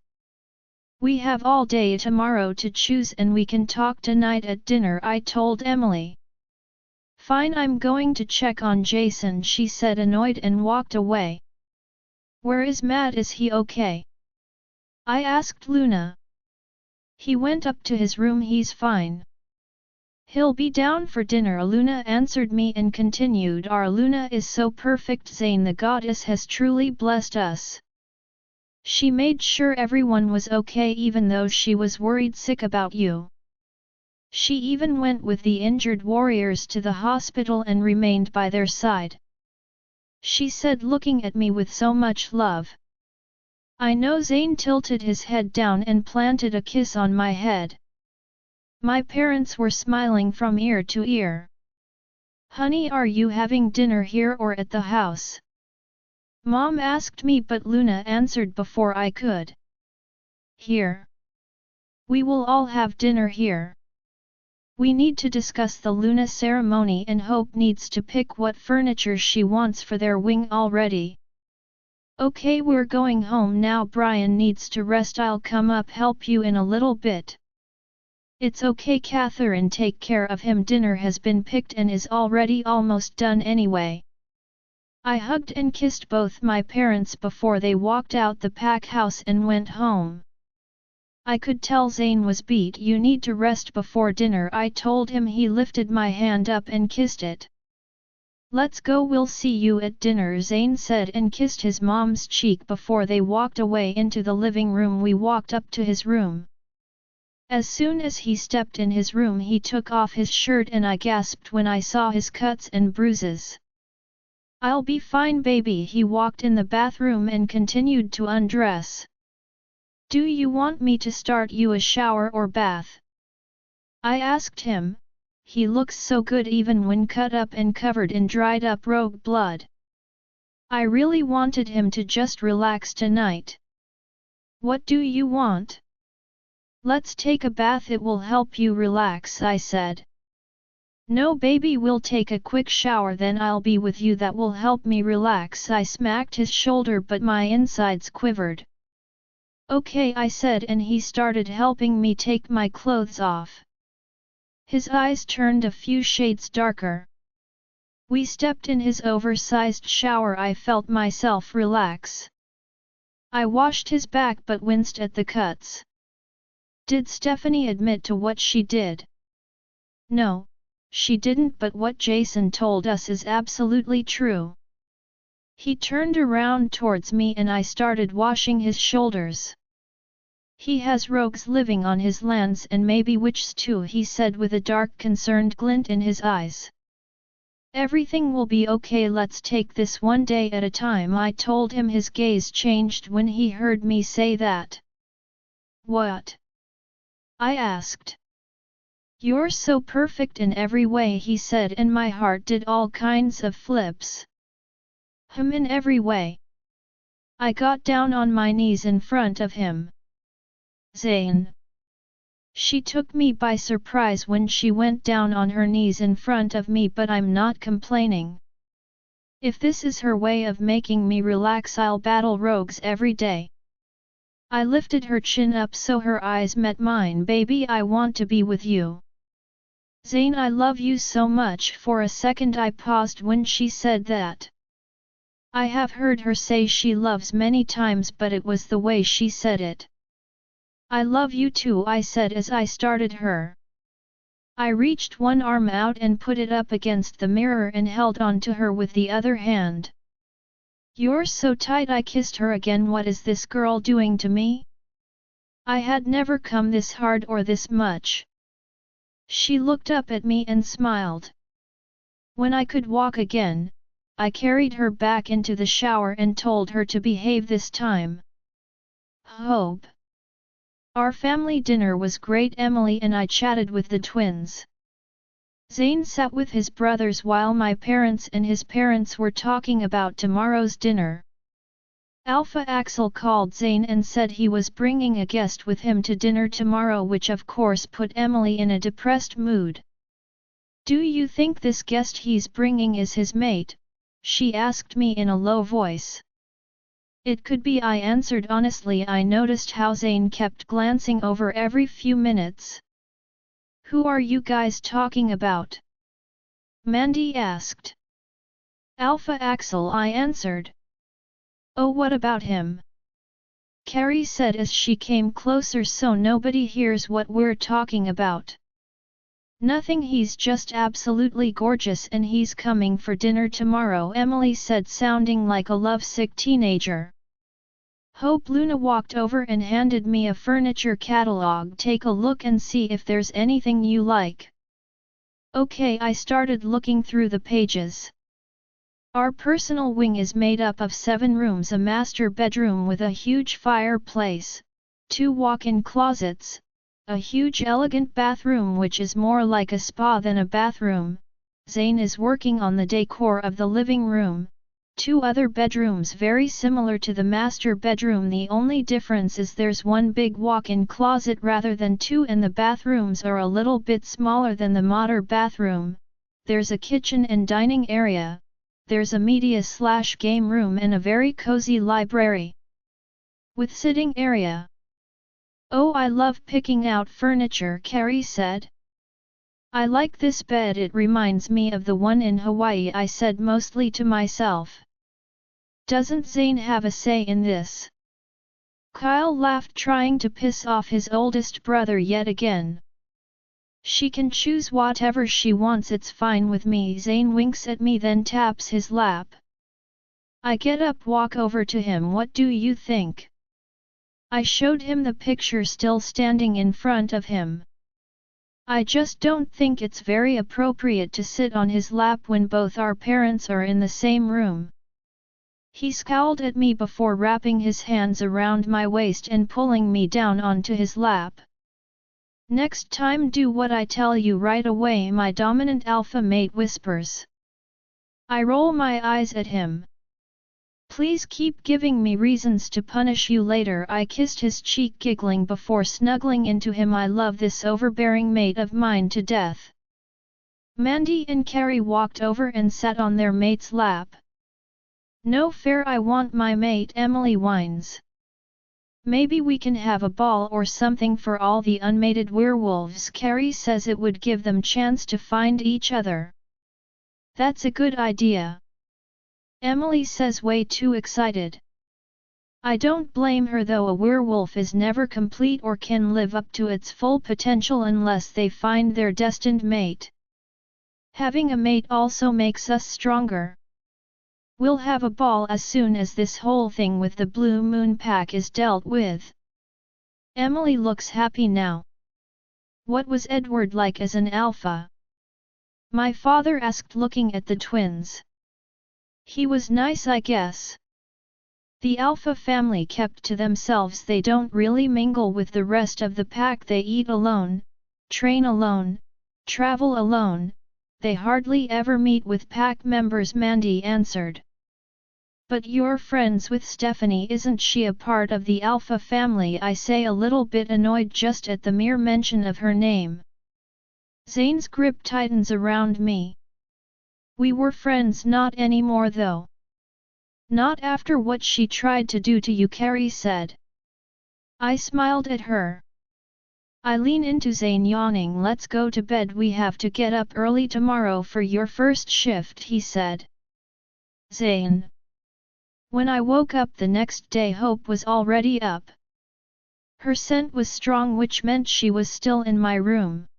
A: We have all day tomorrow to choose, and we can talk tonight at dinner, I told Emily. Fine, I'm going to check on Jason, she said, annoyed, and walked away. Where is Matt? Is he okay? I asked Luna. He went up to his room. He's fine. He'll be down for dinner, Luna answered me and continued. Our Luna is so perfect, Zane. The goddess has truly blessed us. She made sure everyone was okay even though she was worried sick about you. She even went with the injured warriors to the hospital and remained by their side. She said, looking at me with so much love. I know. Zane tilted his head down and planted a kiss on my head. My parents were smiling from ear to ear. Honey, are you having dinner here or at the house? Mom asked me, but Luna answered before I could. Here. We will all have dinner here. We need to discuss the Luna ceremony, and Hope needs to pick what furniture she wants for their wing already. Okay, we're going home now. Brian needs to rest. I'll come up help you in a little bit. It's okay, Catherine, take care of him. Dinner has been picked and is already almost done anyway. I hugged and kissed both my parents before they walked out the pack house and went home. I could tell Zane was beat. You need to rest before dinner, I told him. He lifted my hand up and kissed it. Let's go, we'll see you at dinner, Zane said, and kissed his mom's cheek before they walked away into the living room. We walked up to his room. As soon as he stepped in his room, he took off his shirt and I gasped when I saw his cuts and bruises. I'll be fine, baby. He walked in the bathroom and continued to undress. Do you want me to start you a shower or bath? I asked him. He looks so good even when cut up and covered in dried up rogue blood. I really wanted him to just relax tonight. What do you want? Let's take a bath, it will help you relax, I said. No baby, we'll take a quick shower then I'll be with you, that will help me relax. I smacked his shoulder but my insides quivered. Okay, I said, and he started helping me take my clothes off. His eyes turned a few shades darker. We stepped in his oversized shower. I felt myself relax. I washed his back but winced at the cuts. Did Stephanie admit to what she did? No, she didn't, but what Jason told us is absolutely true. He turned around towards me and I started washing his shoulders. He has rogues living on his lands and maybe witches too, he said with a dark concerned glint in his eyes. Everything will be okay, let's take this one day at a time, I told him. His gaze changed when he heard me say that. What? I asked. You're so perfect in every way, he said, and my heart did all kinds of flips. In every way. I got down on my knees in front of him. Zayn. She took me by surprise when she went down on her knees in front of me, but I'm not complaining. If this is her way of making me relax, I'll battle rogues every day. I lifted her chin up so her eyes met mine. Baby, I want to be with you. Zayn, I love you so much. For a second I paused when she said that. I have heard her say she loves many times, but it was the way she said it. I love you too, I said as I started her. I reached one arm out and put it up against the mirror and held on to her with the other hand. You're so tight, I kissed her again. What is this girl doing to me? I had never come this hard or this much. She looked up at me and smiled. When I could walk again, I carried her back into the shower and told her to behave this time. Hope. Our family dinner was great. Emily and I chatted with the twins. Zayn sat with his brothers while my parents and his parents were talking about tomorrow's dinner. Alpha Axel called Zayn and said he was bringing a guest with him to dinner tomorrow, which of course put Emily in a depressed mood. Do you think this guest he's bringing is his mate? She asked me in a low voice. It could be, I answered honestly. I noticed how Zayn kept glancing over every few minutes. Who are you guys talking about? Mandy asked. Alpha Axel, I answered. Oh, what about him? Carrie said as she came closer so nobody hears what we're talking about. Nothing, he's just absolutely gorgeous and he's coming for dinner tomorrow, Emily said, sounding like a lovesick teenager. Hope Luna walked over and handed me a furniture catalog. Take a look and see if there's anything you like. Okay, I started looking through the pages. Our personal wing is made up of 7 rooms, a master bedroom with a huge fireplace, 2 walk-in closets, a huge elegant bathroom which is more like a spa than a bathroom. Zayn is working on the decor of the living room. 2 other bedrooms very similar to the master bedroom. The only difference is there's 1 big walk-in closet rather than 2, and the bathrooms are a little bit smaller than the modern bathroom. There's a kitchen and dining area. There's a media/game room and a very cozy library. With sitting area. Oh, I love picking out furniture, Carrie said. I like this bed, it reminds me of the one in Hawaii, I said mostly to myself. Doesn't Zayn have a say in this? Kyle laughed, trying to piss off his oldest brother yet again. She can choose whatever she wants, it's fine with me. Zayn winks at me then taps his lap. I get up, walk over to him. What do you think? I showed him the picture still standing in front of him. I just don't think it's very appropriate to sit on his lap when both our parents are in the same room. He scowled at me before wrapping his hands around my waist and pulling me down onto his lap. Next time do what I tell you right away, my dominant alpha mate whispers. I roll my eyes at him. Please keep giving me reasons to punish you later. I kissed his cheek, giggling before snuggling into him. I love this overbearing mate of mine to death. Mandy and Carrie walked over and sat on their mate's lap. No fair, I want my mate, Emily whines. Maybe we can have a ball or something for all the unmated werewolves. Carrie says it would give them chance to find each other. That's a good idea. Emily says, way too excited. I don't blame her though, a werewolf is never complete or can live up to its full potential unless they find their destined mate. Having a mate also makes us stronger. We'll have a ball as soon as this whole thing with the Blue Moon Pack is dealt with. Emily looks happy now. What was Edward like as an alpha? My father asked, looking at the twins. He was nice, I guess. The alpha family kept to themselves. They don't really mingle with the rest of the pack. They eat alone, train alone, travel alone. They hardly ever meet with pack members, Mandy answered. But you're friends with Stephanie, isn't she a part of the alpha family? I say, a little bit annoyed just at the mere mention of her name. Zane's grip tightens around me. We were friends, not anymore though. Not after what she tried to do to you, Carrie said. I smiled at her. I lean into Zane, yawning. Let's go to bed, we have to get up early tomorrow for your first shift, he said. Zane. When I woke up the next day, Hope was already up. Her scent was strong, which meant she was still in my room.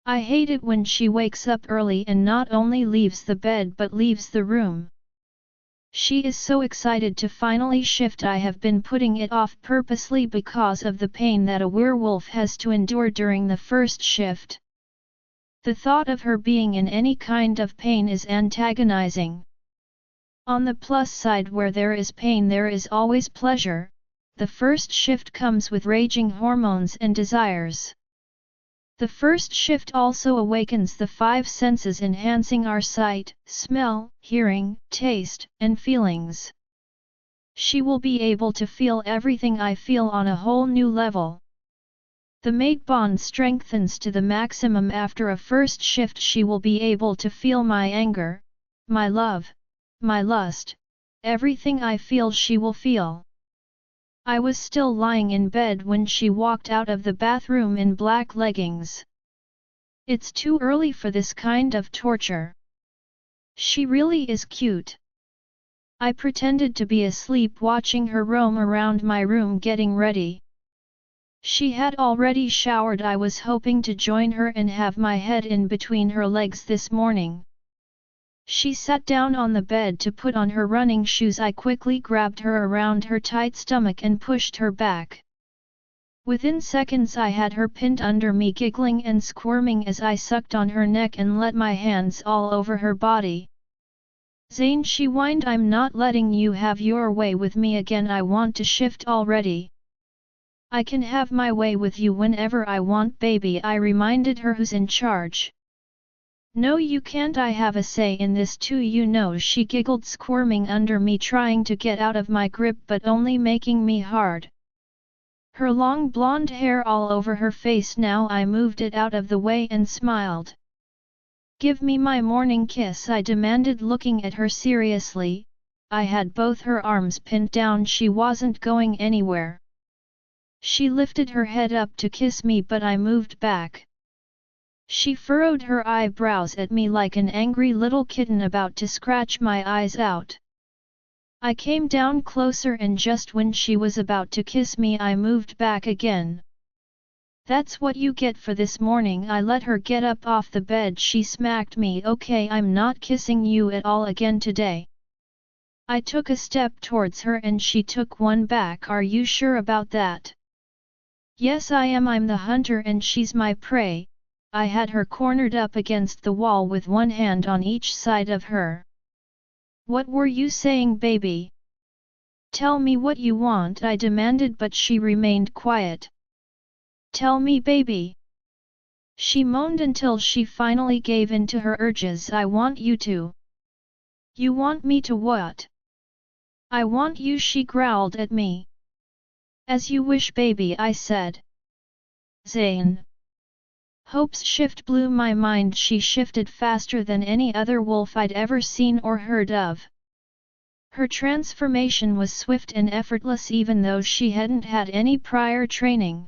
A: I hate it when she wakes up early and not only leaves the bed but leaves the room. She is so excited to finally shift. I have been putting it off purposely because of the pain that a werewolf has to endure during the first shift. The thought of her being in any kind of pain is antagonizing. On the plus side, where there is pain there is always pleasure. The first shift comes with raging hormones and desires. The first shift also awakens the five senses, enhancing our sight, smell, hearing, taste, and feelings. She will be able to feel everything I feel on a whole new level. The mate bond strengthens to the maximum after a first shift. She will be able to feel my anger, my love, my lust, everything I feel she will feel. I was still lying in bed when she walked out of the bathroom in black leggings. It's too early for this kind of torture. She really is cute. I pretended to be asleep, watching her roam around my room getting ready. She had already showered. I was hoping to join her and have my head in between her legs this morning. She sat down on the bed to put on her running shoes. I quickly grabbed her around her tight stomach and pushed her back. Within seconds I had her pinned under me, giggling and squirming as I sucked on her neck and let my hands all over her body. Zane, she whined, I'm not letting you have your way with me again. I want to shift already. I can have my way with you whenever I want, baby, I reminded her. Who's in charge? No, you can't. I have a say in this too, you know, she giggled, squirming under me, trying to get out of my grip but only making me hard. Her long blonde hair all over her face now. I moved it out of the way and smiled. Give me my morning kiss, I demanded, looking at her seriously. I had both her arms pinned down. She wasn't going anywhere. She lifted her head up to kiss me, but I moved back. She furrowed her eyebrows at me like an angry little kitten about to scratch my eyes out. I came down closer, and just when she was about to kiss me I moved back again. That's what you get for this morning. I let her get up off the bed. She smacked me. Okay, I'm not kissing you at all again today. I took a step towards her and she took one back. Are you sure about that? Yes, I am. I'm the hunter and she's my prey. I had her cornered up against the wall with one hand on each side of her. What were you saying, baby? Tell me what you want, I demanded, but she remained quiet. Tell me, baby. She moaned until she finally gave in to her urges. I want you to. You want me to what? I want you, she growled at me. As you wish, baby, I said. Zane. Hope's shift blew my mind. She shifted faster than any other wolf I'd ever seen or heard of. Her transformation was swift and effortless, even though she hadn't had any prior training.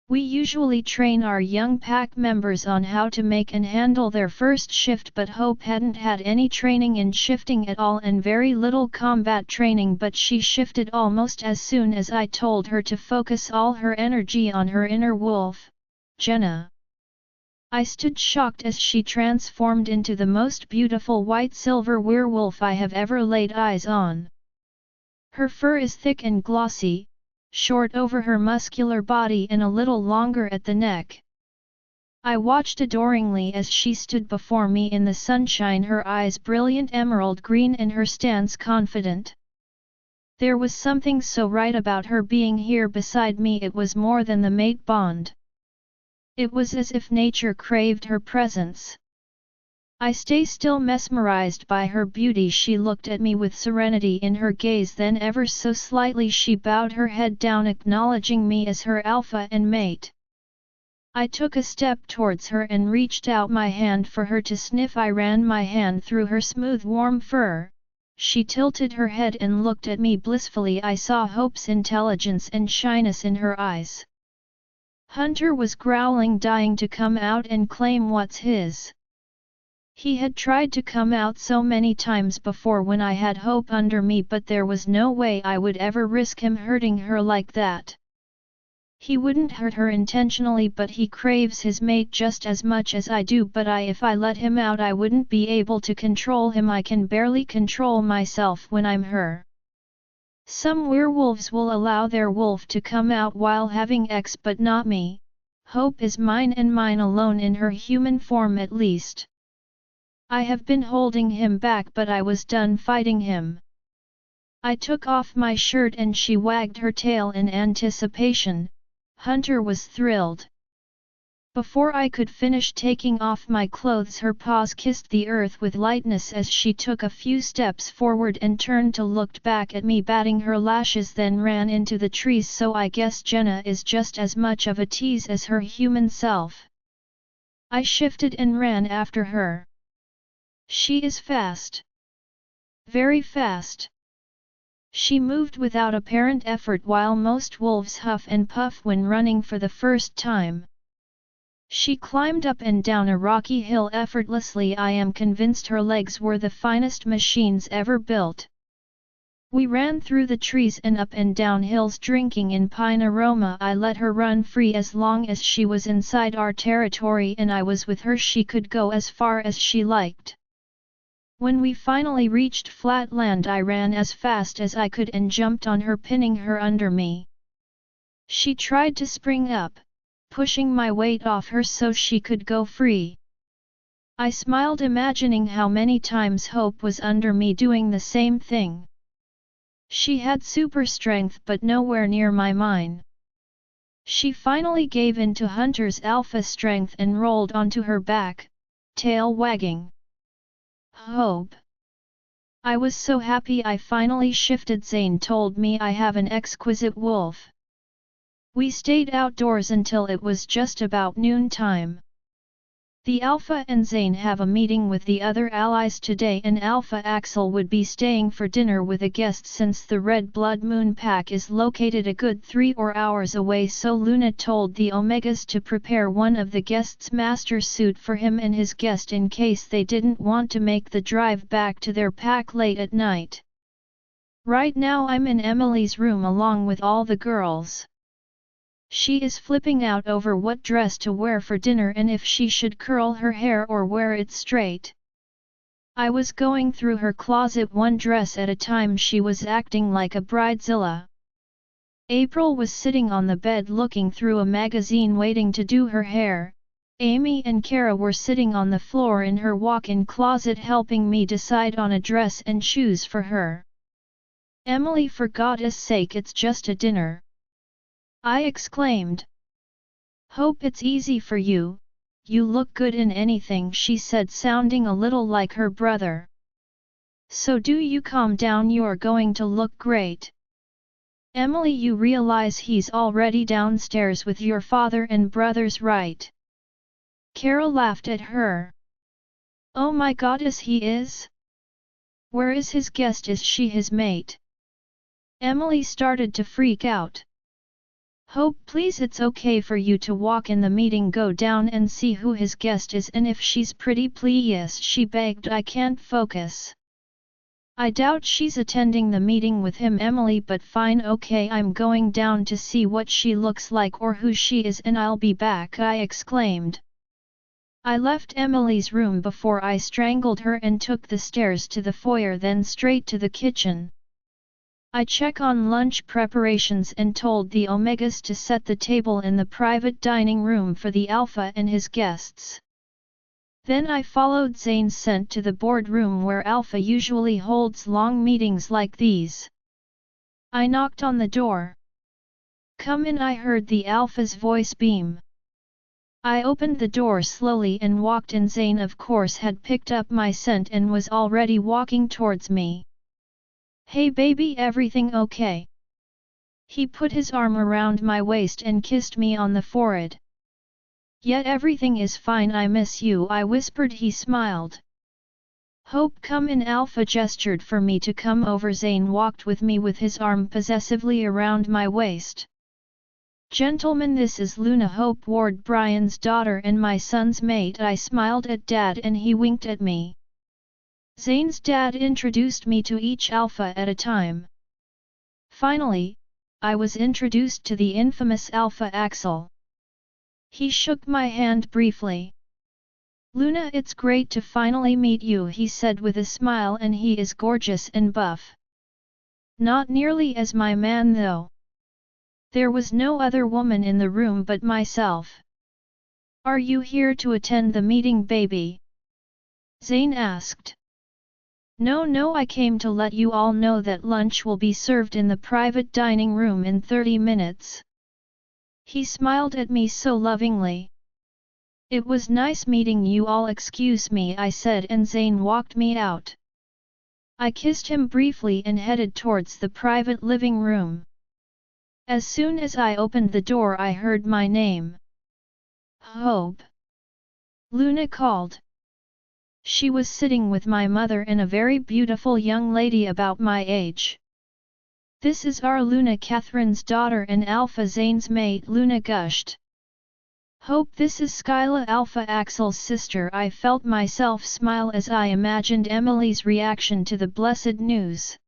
A: We usually train our young pack members on how to make and handle their first shift, but Hope hadn't had any training in shifting at all and very little combat training, but she shifted almost as soon as I told her to focus all her energy on her inner wolf, Jenna. I stood shocked as she transformed into the most beautiful white-silver werewolf I have ever laid eyes on. Her fur is thick and glossy, short over her muscular body and a little longer at the neck. I watched adoringly as she stood before me in the sunshine, her eyes brilliant emerald green and her stance confident. There was something so right about her being here beside me, it was more than the mate bond. It was as if nature craved her presence. I stay still mesmerized by her beauty. She looked at me with serenity in her gaze, then ever so slightly she bowed her head down, acknowledging me as her alpha and mate. I took a step towards her and reached out my hand for her to sniff. I ran my hand through her smooth warm fur. She tilted her head and looked at me blissfully. I saw hope's intelligence and shyness in her eyes. Hunter was growling, dying to come out and claim what's his. He had tried to come out so many times before when I had Hope under me, but there was no way I would ever risk him hurting her like that. He wouldn't hurt her intentionally, but he craves his mate just as much as I do. But if I let him out, I wouldn't be able to control him. I can barely control myself when I'm her. Some werewolves will allow their wolf to come out while having sex, but not me. Hope is mine and mine alone, in her human form at least. I have been holding him back, but I was done fighting him. I took off my shirt and she wagged her tail in anticipation. Hunter was thrilled. Before I could finish taking off my clothes, her paws kissed the earth with lightness as she took a few steps forward and turned to look back at me, batting her lashes, then ran into the trees. So I guess Jenna is just as much of a tease as her human self. I shifted and ran after her. She is fast. Very fast. She moved without apparent effort, while most wolves huff and puff when running for the first time. She climbed up and down a rocky hill effortlessly. I am convinced her legs were the finest machines ever built. We ran through the trees and up and down hills, drinking in pine aroma. I let her run free as long as she was inside our territory and I was with her. She could go as far as she liked. When we finally reached flat land, I ran as fast as I could and jumped on her, pinning her under me. She tried to spring up, pushing my weight off her so she could go free. I smiled, imagining how many times Hope was under me doing the same thing. She had super strength but nowhere near mine. She finally gave in to Hunter's alpha strength and rolled onto her back, tail wagging. Hope. I was so happy I finally shifted. Zane told me I have an exquisite wolf. We stayed outdoors until it was just about noon time. The Alpha and Zane have a meeting with the other allies today, and Alpha Axel would be staying for dinner with a guest since the Red Blood Moon Pack is located a good 3 hours away, so Luna told the Omegas to prepare one of the guest's master suit for him and his guest in case they didn't want to make the drive back to their pack late at night. Right now I'm in Emily's room along with all the girls. She is flipping out over what dress to wear for dinner and if she should curl her hair or wear it straight. I was going through her closet one dress at a time. She was acting like a bridezilla. April was sitting on the bed looking through a magazine waiting to do her hair. Amy and Kara were sitting on the floor in her walk-in closet helping me decide on a dress and shoes for her. Emily, for God's sake, it's just a dinner! I exclaimed. Hope, it's easy for you, you look good in anything, she said, sounding a little like her brother. So do you calm down, you're going to look great. Emily, you realize he's already downstairs with your father and brothers, right? Kara laughed at her. Oh my goddess, he is? Where is his guest? Is she his mate? Emily started to freak out. Hope, please, it's okay for you to walk in the meeting. Go down and see who his guest is, and if she's pretty, please, she begged. I can't focus. I doubt she's attending the meeting with him, Emily, but fine, okay, I'm going down to see what she looks like or who she is and I'll be back, I exclaimed. I left Emily's room before I strangled her and took the stairs to the foyer, then straight to the kitchen. I check on lunch preparations and told the Omegas to set the table in the private dining room for the Alpha and his guests. Then I followed Zane's scent to the boardroom where Alpha usually holds long meetings like these. I knocked on the door. "Come in," I heard the Alpha's voice beam. I opened the door slowly and walked in. Zane of course had picked up my scent and was already walking towards me. "Hey baby, everything okay?" He put his arm around my waist and kissed me on the forehead. "Yet everything is fine, I miss you," I whispered. He smiled. "Hope, come in." Alpha gestured for me to come over. Zane walked with me with his arm possessively around my waist. "Gentlemen, this is Luna, Hope Ward, Brian's daughter and my son's mate." I smiled at Dad and he winked at me. Zane's dad introduced me to each Alpha at a time. Finally, I was introduced to the infamous Alpha Axel. He shook my hand briefly. "Luna, it's great to finally meet you," he said with a smile, "and he is gorgeous and buff. Not nearly as my man though." There was no other woman in the room but myself. "Are you here to attend the meeting, baby?" Zane asked. No, I came to let you all know that lunch will be served in the private dining room in 30 minutes. He smiled at me so lovingly. "It was nice meeting you all. Excuse me," I said, and Zane walked me out. I kissed him briefly and headed towards the private living room. As soon as I opened the door, I heard my name. "Hope!" Luna called. She was sitting with my mother and a very beautiful young lady about my age. "This is our Luna, Catherine's daughter and Alpha, Zane's mate," Luna gushed. "Hope, this is Skyla, Alpha Axel's sister." I felt myself smile as I imagined Emily's reaction to the blessed news.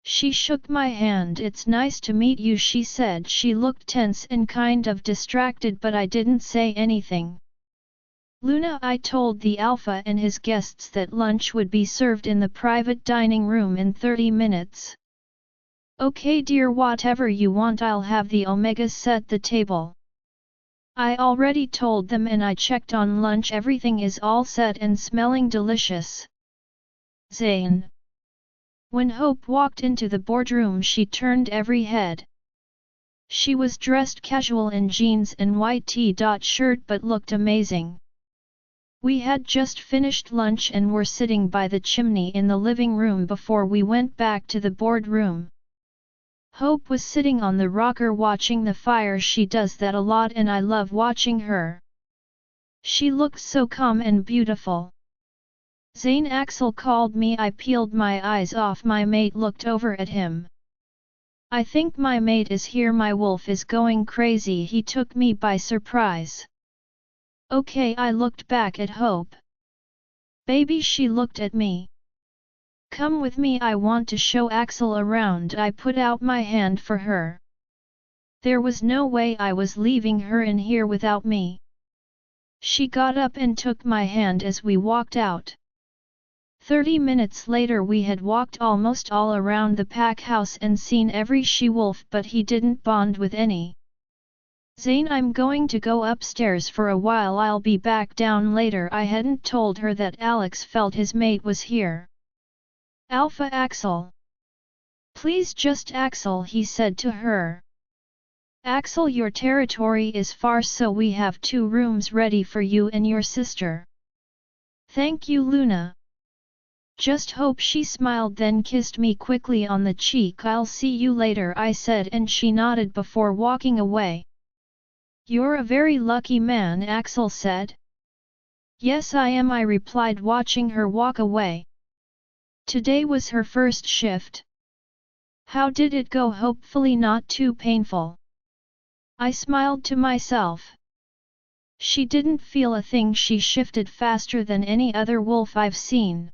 A: She shook my hand. "It's nice to meet you," she said. She looked tense and kind of distracted, but I didn't say anything. "Luna, I told the Alpha and his guests that lunch would be served in the private dining room in 30 minutes. "Okay dear, whatever you want. I'll have the Omegas set the table." I already told them and I checked on lunch. Everything is all set and smelling delicious. Zane. When Hope walked into the boardroom, she turned every head. She was dressed casual in jeans and white t-shirt but looked amazing. We had just finished lunch and were sitting by the chimney in the living room before we went back to the boardroom. Hope was sitting on the rocker watching the fire. She does that a lot and I love watching her. She looks so calm and beautiful. "Zane, Axel called me." I peeled my eyes off. My mate looked over at him. "I think my mate is here. My wolf is going crazy." He took me by surprise. "Okay," I looked back at Hope. "Baby," she looked at me. "Come with me, I want to show Axel around." I put out my hand for her. There was no way I was leaving her in here without me. She got up and took my hand as we walked out. 30 minutes later we had walked almost all around the pack house and seen every she-wolf, but he didn't bond with any. "Zane, I'm going to go upstairs for a while. I'll be back down later." I hadn't told her that Alex felt his mate was here. "Alpha Axel. Please, just Axel," he said to her. "Axel, your territory is far, so we have 2 rooms ready for you and your sister." "Thank you, Luna." "Just Hope." She smiled then kissed me quickly on the cheek. "I'll see you later," I said, and she nodded before walking away. "You're a very lucky man," Axel said. "Yes, I am," I replied, watching her walk away. Today was her first shift. How did it go? Hopefully not too painful. I smiled to myself. She didn't feel a thing. She shifted faster than any other wolf I've seen.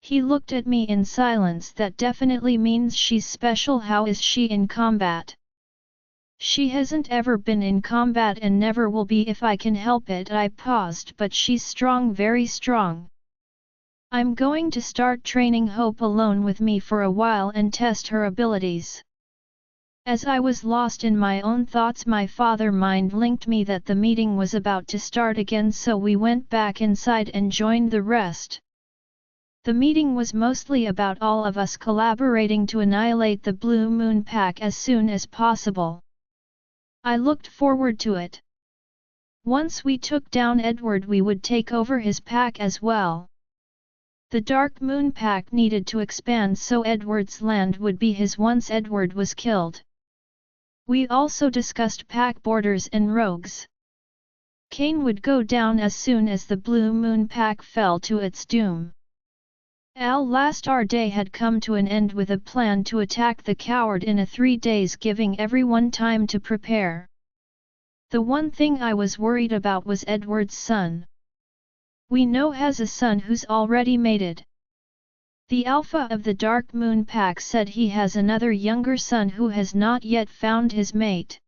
A: He looked at me in silence. That definitely means she's special. How is she in combat? She hasn't ever been in combat and never will be if I can help it. I paused, but she's strong, very strong. I'm going to start training Hope alone with me for a while and test her abilities. As I was lost in my own thoughts, my father mind linked me that the meeting was about to start again, so we went back inside and joined the rest. The meeting was mostly about all of us collaborating to annihilate the Blue Moon Pack as soon as possible. I looked forward to it. Once we took down Edward, we would take over his pack as well. The Dark Moon Pack needed to expand, so Edward's land would be his once Edward was killed. We also discussed pack borders and rogues. Cain would go down as soon as the Blue Moon Pack fell to its doom. Our day had come to an end with a plan to attack the coward in 3 days, giving everyone time to prepare. The one thing I was worried about was Edward's son. We know has a son who's already mated. The Alpha of the Dark Moon Pack said he has another younger son who has not yet found his mate.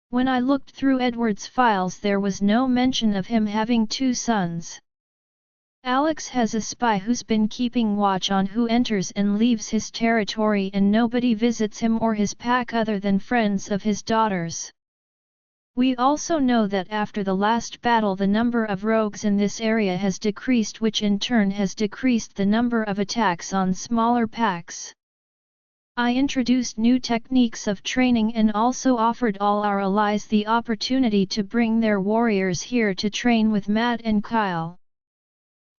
A: When I looked through Edward's files, there was no mention of him having 2 sons. Alex has a spy who's been keeping watch on who enters and leaves his territory, and nobody visits him or his pack other than friends of his daughters. We also know that after the last battle the number of rogues in this area has decreased, which in turn has decreased the number of attacks on smaller packs. I introduced new techniques of training and also offered all our allies the opportunity to bring their warriors here to train with Matt and Kyle.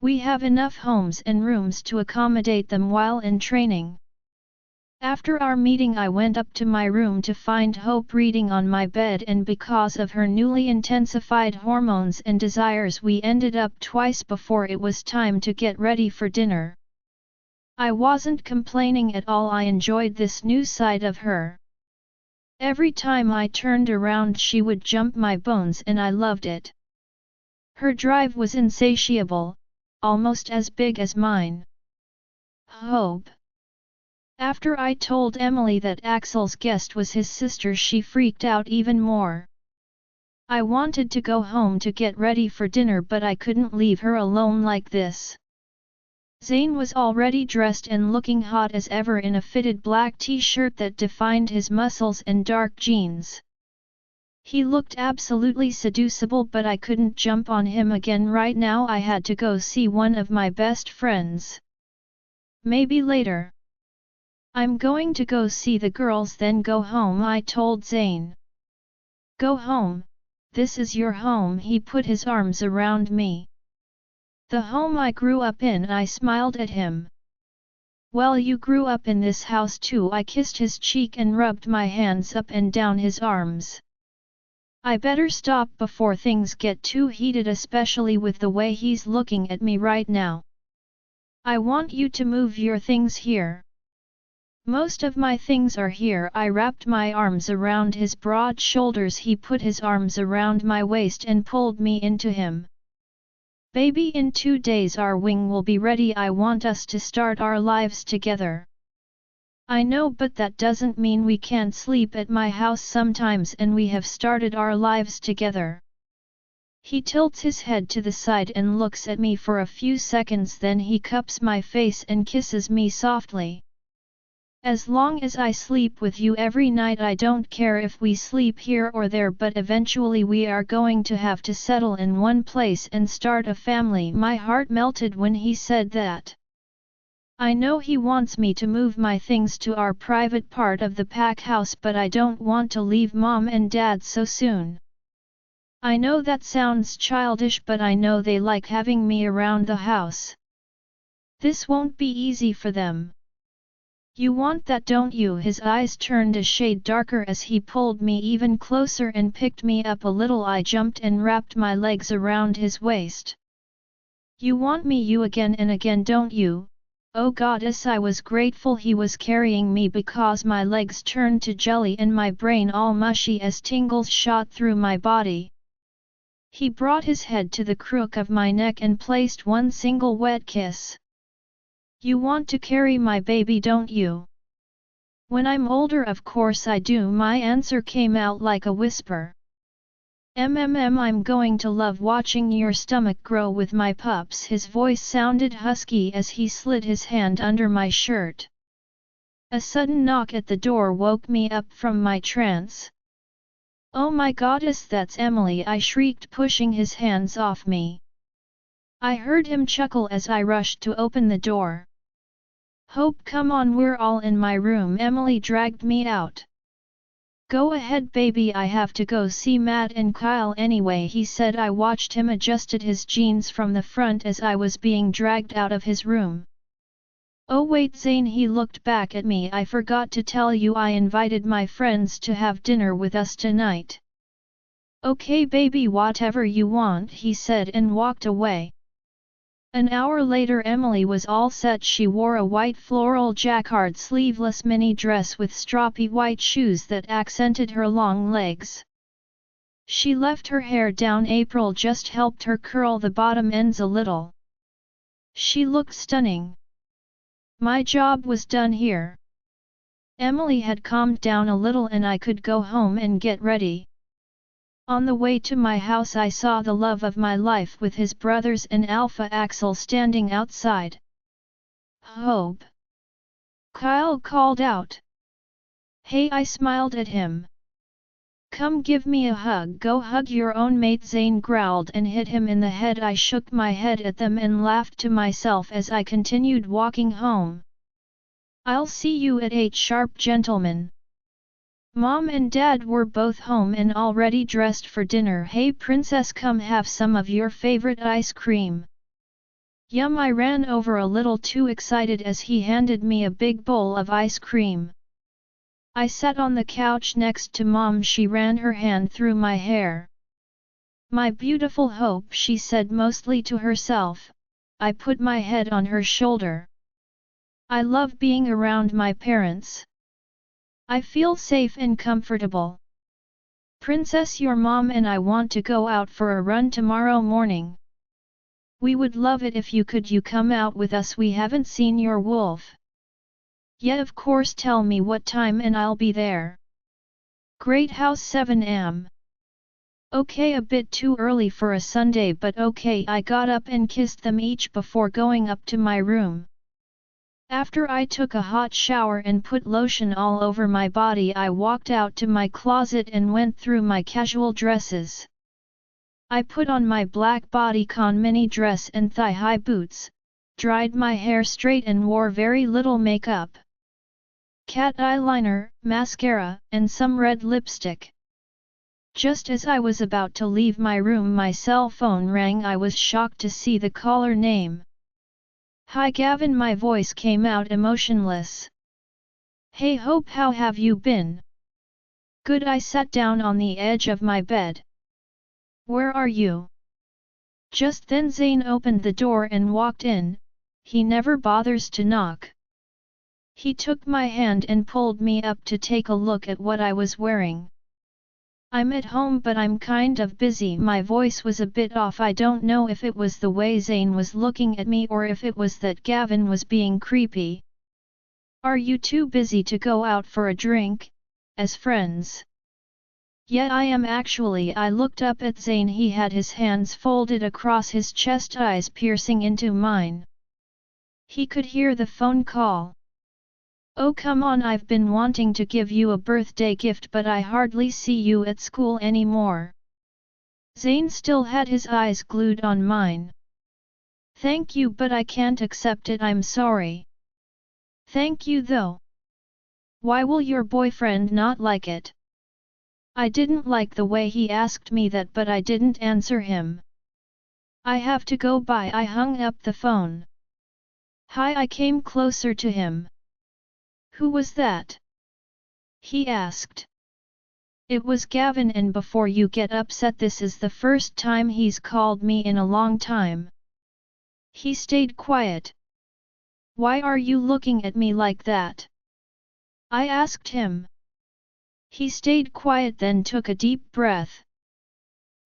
A: We have enough homes and rooms to accommodate them while in training. After our meeting, I went up to my room to find Hope reading on my bed, and because of her newly intensified hormones and desires, we ended up twice before it was time to get ready for dinner. I wasn't complaining at all. I enjoyed this new side of her. Every time I turned around she would jump my bones, and I loved it. Her drive was insatiable, almost as big as mine. Hope. After I told Emily that Axel's guest was his sister, she freaked out even more. I wanted to go home to get ready for dinner, but I couldn't leave her alone like this. Zane was already dressed and looking hot as ever in a fitted black t-shirt that defined his muscles and dark jeans. He looked absolutely seducible, but I couldn't jump on him again right now. I had to go see one of my best friends. Maybe later. I'm going to go see the girls, then go home, I told Zane. Go home? This is your home. He put his arms around me. The home I grew up in, I smiled at him. Well, you grew up in this house too. I kissed his cheek and rubbed my hands up and down his arms. I better stop before things get too heated, especially with the way he's looking at me right now. I want you to move your things here. Most of my things are here. I wrapped my arms around his broad shoulders. He put his arms around my waist and pulled me into him. Baby, in 2 days our wing will be ready. I want us to start our lives together. I know, but that doesn't mean we can't sleep at my house sometimes, and we have started our lives together. He tilts his head to the side and looks at me for a few seconds, then he cups my face and kisses me softly. As long as I sleep with you every night, I don't care if we sleep here or there, but eventually we are going to have to settle in one place and start a family. My heart melted when he said that. I know he wants me to move my things to our private part of the pack house, but I don't want to leave Mom and Dad so soon. I know that sounds childish, but I know they like having me around the house. This won't be easy for them. You want that, don't you? His eyes turned a shade darker as he pulled me even closer and picked me up a little. I jumped and wrapped my legs around his waist. You want me you again and again, don't you? Oh goddess, I was grateful he was carrying me because my legs turned to jelly and my brain all mushy as tingles shot through my body. He brought his head to the crook of my neck and placed one single wet kiss. You want to carry my baby, don't you? When I'm older of course I do. My answer came out like a whisper. I'm going to love watching your stomach grow with my pups. His voice sounded husky as he slid his hand under my shirt. A sudden knock at the door woke me up from my trance. Oh my goddess, that's Emily! I shrieked, pushing his hands off me. I heard him chuckle as I rushed to open the door. Hope, come on, we're all in my room. Emily dragged me out. Go ahead baby, I have to go see Matt and Kyle anyway, he said. I watched him adjusted his jeans from the front as I was being dragged out of his room. Oh wait Zane, he looked back at me. I forgot to tell you I invited my friends to have dinner with us tonight. Okay baby, whatever you want, he said and walked away. An hour later Emily was all set. She wore a white floral jacquard sleeveless mini dress with stroppy white shoes that accented her long legs. She left her hair down. April just helped her curl the bottom ends a little. She looked stunning. My job was done here. Emily had calmed down a little and I could go home and get ready. On the way to my house I saw the love of my life with his brothers and Alpha Axel standing outside. Hope! Kyle called out. Hey, I smiled at him. Come give me a hug. Go hug your own mate, Zane growled and hit him in the head. I shook my head at them and laughed to myself as I continued walking home. I'll see you at 8 sharp, gentlemen. Mom and Dad were both home and already dressed for dinner. Hey princess, come have some of your favorite ice cream. Yum! I ran over a little too excited as he handed me a big bowl of ice cream. I sat on the couch next to Mom. She ran her hand through my hair. My beautiful Hope, she said mostly to herself. I put my head on her shoulder. I love being around my parents. I feel safe and comfortable. Princess, your mom and I want to go out for a run tomorrow morning. We would love it if you could. You come out with us? We haven't seen your wolf. Yeah, of course, tell me what time and I'll be there. Great, house 7 am. Okay, a bit too early for a Sunday, but okay. I got up and kissed them each before going up to my room. After I took a hot shower and put lotion all over my body, I walked out to my closet and went through my casual dresses. I put on my black bodycon mini dress and thigh-high boots, dried my hair straight and wore very little makeup. Cat eyeliner, mascara, and some red lipstick. Just as I was about to leave my room, my cell phone rang. I was shocked to see the caller name. Hi Gavin, my voice came out emotionless. Hey Hope, how have you been? Good. I sat down on the edge of my bed. Where are you? Just then Zane opened the door and walked in. He never bothers to knock. He took my hand and pulled me up to take a look at what I was wearing. I'm at home but I'm kind of busy. My voice was a bit off. I don't know if it was the way Zane was looking at me or if it was that Gavin was being creepy. Are you too busy to go out for a drink, as friends? Yeah, I am actually. I looked up at Zane. He had his hands folded across his chest, eyes piercing into mine. He could hear the phone call. Oh come on, I've been wanting to give you a birthday gift but I hardly see you at school anymore. Zane still had his eyes glued on mine. Thank you but I can't accept it, I'm sorry. Thank you though. Why will your boyfriend not like it? I didn't like the way he asked me that but I didn't answer him. I have to go, bye. I hung up the phone. Hi, I came closer to him. Who was that? He asked. It was Gavin, and before you get upset, this is the first time he's called me in a long time. He stayed quiet. Why are you looking at me like that? I asked him. He stayed quiet, then took a deep breath.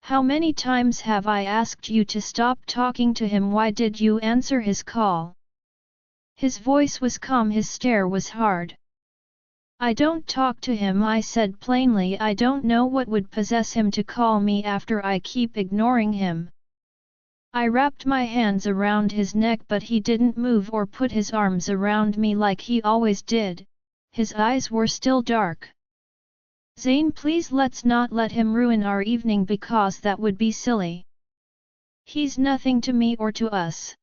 A: How many times have I asked you to stop talking to him? Why did you answer his call? His voice was calm, his stare was hard. I don't talk to him, I said plainly. I don't know what would possess him to call me after I keep ignoring him. I wrapped my hands around his neck but he didn't move or put his arms around me like he always did. His eyes were still dark. Zane, please let's not let him ruin our evening because that would be silly. He's nothing to me or to us.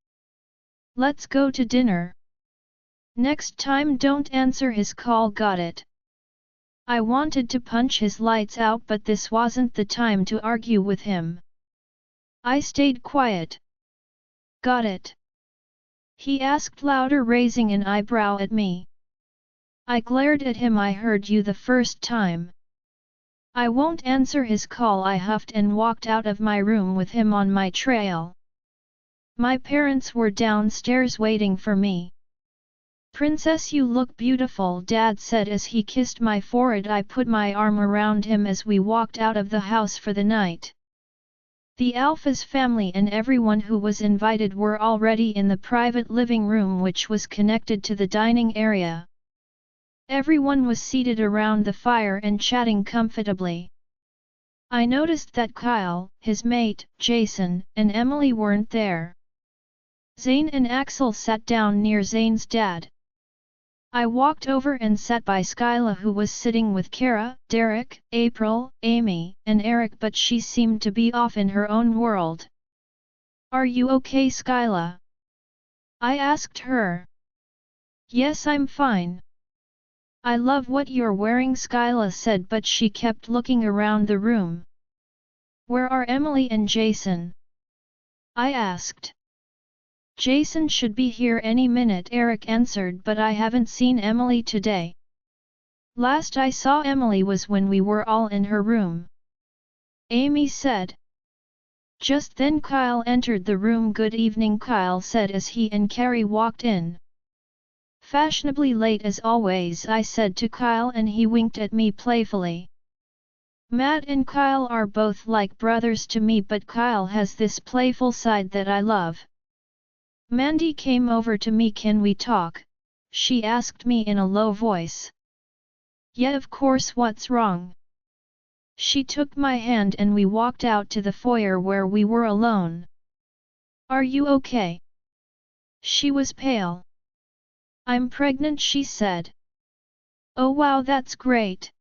A: Let's go to dinner. Next time don't answer his call, got it? I wanted to punch his lights out but this wasn't the time to argue with him. I stayed quiet. Got it? He asked louder, raising an eyebrow at me. I glared at him. I heard you the first time. I won't answer his call, I huffed and walked out of my room with him on my trail. My parents were downstairs waiting for me. Princess, you look beautiful, Dad said as he kissed my forehead. I put my arm around him as we walked out of the house for the night. The Alpha's family and everyone who was invited were already in the private living room which was connected to the dining area. Everyone was seated around the fire and chatting comfortably. I noticed that Kyle, his mate, Jason, and Emily weren't there. Zane and Axel sat down near Zane's dad. I walked over and sat by Skyla, who was sitting with Kara, Derek, April, Amy, and Eric, but she seemed to be off in her own world. Are you okay, Skyla? I asked her. Yes, I'm fine. I love what you're wearing, Skyla said, but she kept looking around the room. Where are Emily and Jason? I asked. Jason should be here any minute, Eric answered, but I haven't seen Emily today. Last I saw Emily was when we were all in her room. Amy said. Just then Kyle entered the room. Good evening, Kyle said as he and Carrie walked in. Fashionably late as always, I said to Kyle, and he winked at me playfully. Matt and Kyle are both like brothers to me, but Kyle has this playful side that I love. Mandy came over to me. Can we talk? She asked me in a low voice. Yeah, of course, what's wrong? She took my hand and we walked out to the foyer where we were alone. Are you okay? She was pale. I'm pregnant, she said. Oh wow, that's great.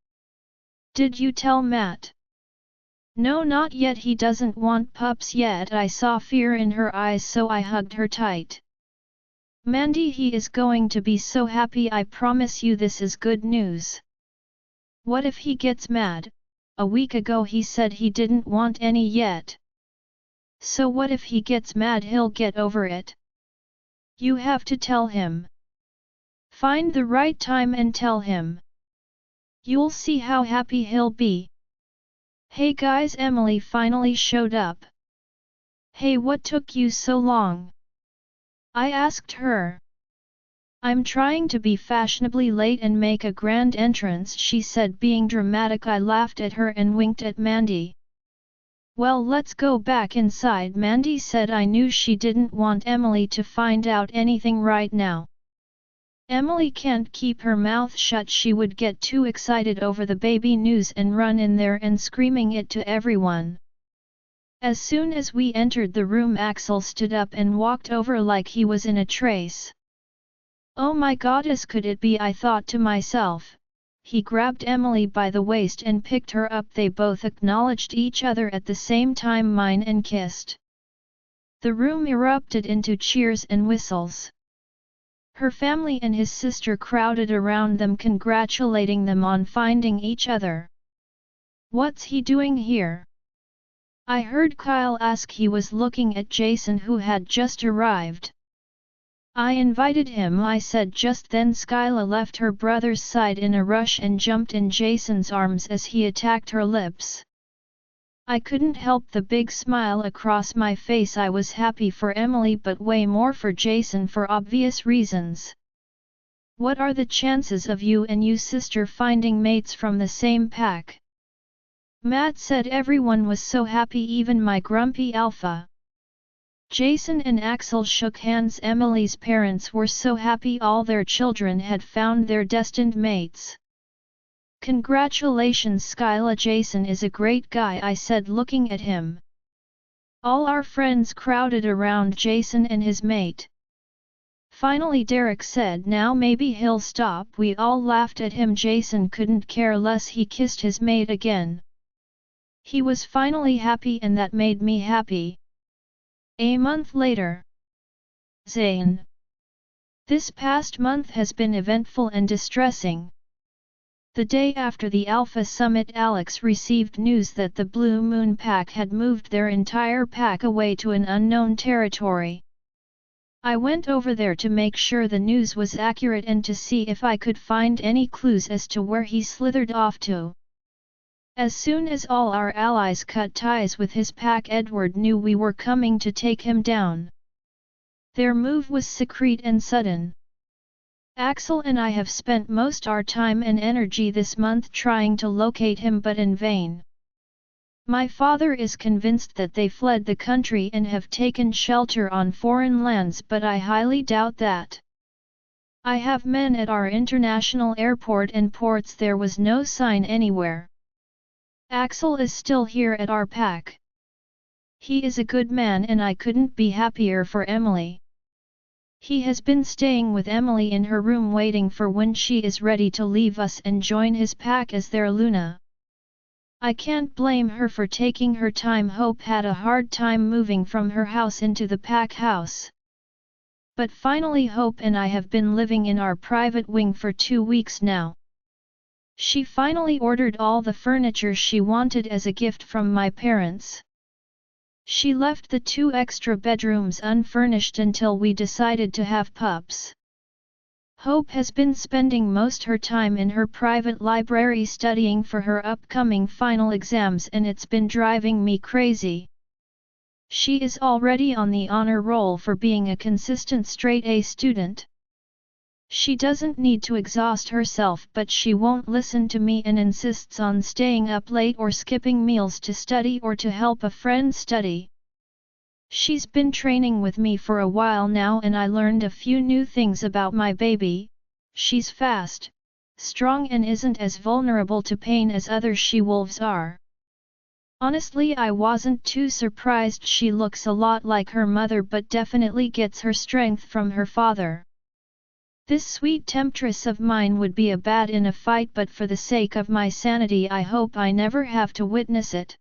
A: Did you tell Matt? No, not yet. He doesn't want pups yet. I saw fear in her eyes, so I hugged her tight. Mandy, he is going to be so happy, I promise you. This is good news. What if he gets mad? A week ago he said he didn't want any yet. So what if he gets mad? He'll get over it. You have to tell him. Find the right time and tell him. You'll see how happy he'll be. Hey guys, Emily finally showed up. Hey, what took you so long? I asked her. I'm trying to be fashionably late and make a grand entrance, she said, being dramatic. I laughed at her and winked at Mandy. Well, let's go back inside, Mandy said. I knew she didn't want Emily to find out anything right now. Emily can't keep her mouth shut. She would get too excited over the baby news and run in there and screaming it to everyone. As soon as we entered the room, Axel stood up and walked over like he was in a trace. Oh my goddess, could it be? I thought to myself. He grabbed Emily by the waist and picked her up. They both acknowledged each other at the same time, mine, and kissed. The room erupted into cheers and whistles. Her family and his sister crowded around them, congratulating them on finding each other. What's he doing here? I heard Kyle ask. He was looking at Jason, who had just arrived. I invited him, I said. Just then Skyla left her brother's side in a rush and jumped in Jason's arms as he attacked her lips. I couldn't help the big smile across my face. I was happy for Emily but way more for Jason for obvious reasons. What are the chances of you and your sister finding mates from the same pack? Matt said. Everyone was so happy, even my grumpy alpha. Jason and Axel shook hands. Emily's parents were so happy all their children had found their destined mates. "Congratulations Skyla, Jason is a great guy," I said looking at him. All our friends crowded around Jason and his mate. Finally Derek said now maybe he'll stop. We all laughed at him. Jason couldn't care less. He kissed his mate again. He was finally happy and that made me happy. A month later. Zane. This past month has been eventful and distressing. The day after the Alpha Summit, Alex received news that the Blue Moon Pack had moved their entire pack away to an unknown territory. I went over there to make sure the news was accurate and to see if I could find any clues as to where he slithered off to. As soon as all our allies cut ties with his pack, Edward knew we were coming to take him down. Their move was secret and sudden. Axel and I have spent most our time and energy this month trying to locate him, but in vain. My father is convinced that they fled the country and have taken shelter on foreign lands, but I highly doubt that. I have men at our international airport and ports. There was no sign anywhere. Axel is still here at our pack. He is a good man and I couldn't be happier for Emily. He has been staying with Emily in her room waiting for when she is ready to leave us and join his pack as their Luna. I can't blame her for taking her time. Hope had a hard time moving from her house into the pack house. But finally Hope and I have been living in our private wing for 2 weeks now. She finally ordered all the furniture she wanted as a gift from my parents. She left the 2 extra bedrooms unfurnished until we decided to have pups. Hope has been spending most her time in her private library studying for her upcoming final exams, and it's been driving me crazy. She is already on the honor roll for being a consistent straight A student. She doesn't need to exhaust herself, but she won't listen to me and insists on staying up late or skipping meals to study or to help a friend study. She's been training with me for a while now and I learned a few new things about my baby. She's fast, strong and isn't as vulnerable to pain as other she-wolves are. Honestly, I wasn't too surprised. She looks a lot like her mother but definitely gets her strength from her father. This sweet temptress of mine would be a bad in a fight, but for the sake of my sanity I hope I never have to witness it.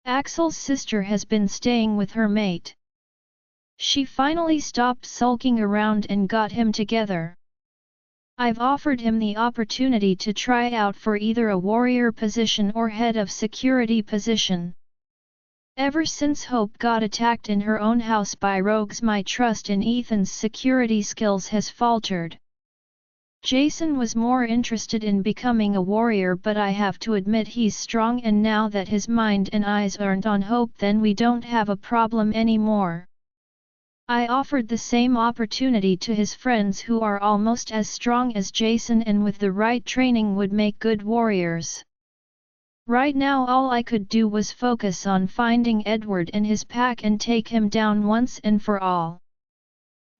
A: Axel's sister has been staying with her mate. She finally stopped sulking around and got him together. I've offered him the opportunity to try out for either a warrior position or head of security position. Ever since Hope got attacked in her own house by rogues, my trust in Ethan's security skills has faltered. Jason was more interested in becoming a warrior, but I have to admit he's strong, and now that his mind and eyes aren't on Hope, then we don't have a problem anymore. I offered the same opportunity to his friends who are almost as strong as Jason and with the right training would make good warriors. Right now all I could do was focus on finding Edward and his pack and take him down once and for all.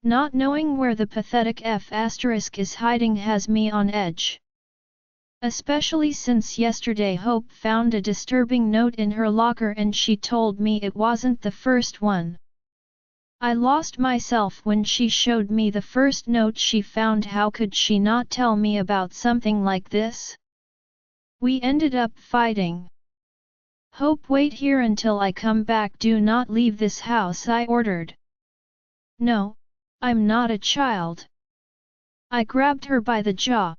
A: Not knowing where the pathetic F** is hiding has me on edge. Especially since yesterday Hope found a disturbing note in her locker and she told me it wasn't the first one. I lost myself when she showed me the first note she found. How could she not tell me about something like this? We ended up fighting. Hope, wait here until I come back. Do not leave this house, I ordered. No, I'm not a child. I grabbed her by the jaw.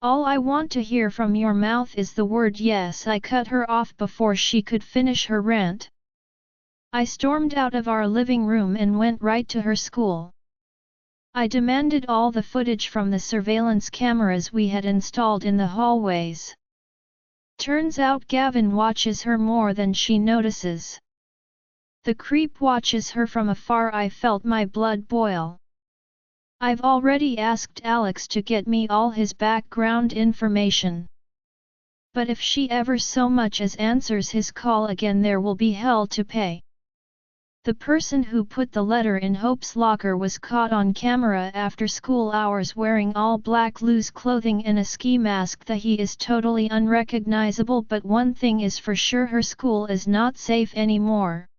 A: All I want to hear from your mouth is the word yes. I cut her off before she could finish her rant. I stormed out of our living room and went right to her school. I demanded all the footage from the surveillance cameras we had installed in the hallways. Turns out Gavin watches her more than she notices. The creep watches her from afar. I felt my blood boil. I've already asked Alex to get me all his background information. But if she ever so much as answers his call again, there will be hell to pay. The person who put the letter in Hope's locker was caught on camera after school hours wearing all black loose clothing and a ski mask. He is totally unrecognizable, but one thing is for sure, her school is not safe anymore.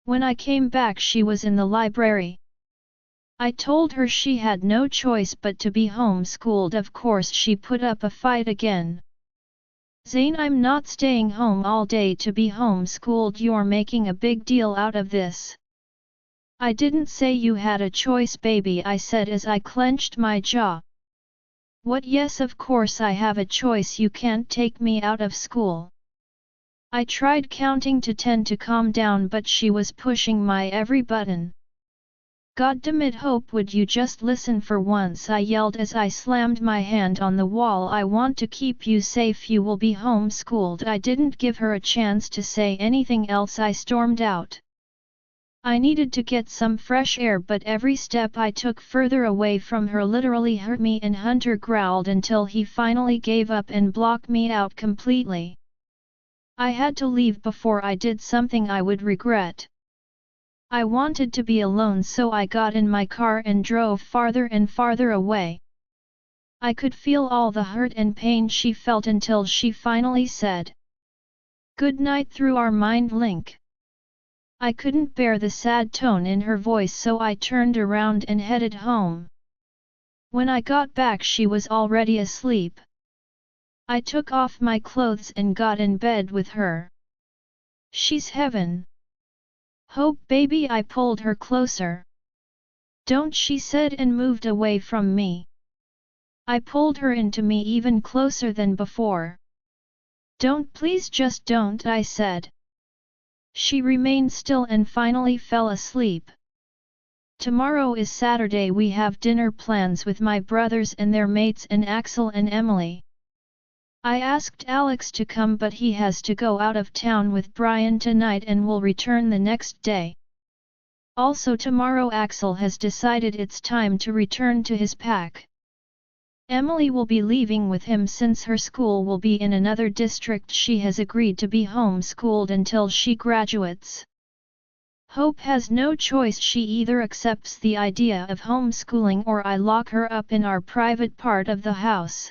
A: When I came back she was in the library. I told her she had no choice but to be homeschooled. Of course she put up a fight again. Zane, I'm not staying home all day to be homeschooled. You're making a big deal out of this. I didn't say you had a choice, baby, I said as I clenched my jaw. What? Yes, of course I have a choice. You can't take me out of school. I tried counting to 10 to calm down, but she was pushing my every button. Goddammit, Hope, would you just listen for once? I yelled as I slammed my hand on the wall. I want to keep you safe. You will be homeschooled. I didn't give her a chance to say anything else. I stormed out. I needed to get some fresh air, but every step I took further away from her literally hurt me, and Hunter growled until he finally gave up and blocked me out completely. I had to leave before I did something I would regret. I wanted to be alone, so I got in my car and drove farther and farther away. I could feel all the hurt and pain she felt until she finally said "Good night" through our mind link. I couldn't bear the sad tone in her voice, so I turned around and headed home. When I got back she was already asleep. I took off my clothes and got in bed with her. She's heaven. Hope, baby, I pulled her closer. Don't, she said and moved away from me. I pulled her into me even closer than before. Don't, please, just don't, I said. She remained still and finally fell asleep. Tomorrow is Saturday. We have dinner plans with my brothers and their mates and Axel and Emily. I asked Alex to come, but he has to go out of town with Brian tonight and will return the next day. Also tomorrow Axel has decided it's time to return to his pack. Emily will be leaving with him since her school will be in another district. She has agreed to be homeschooled until she graduates. Hope has no choice. She either accepts the idea of homeschooling or I lock her up in our private part of the house.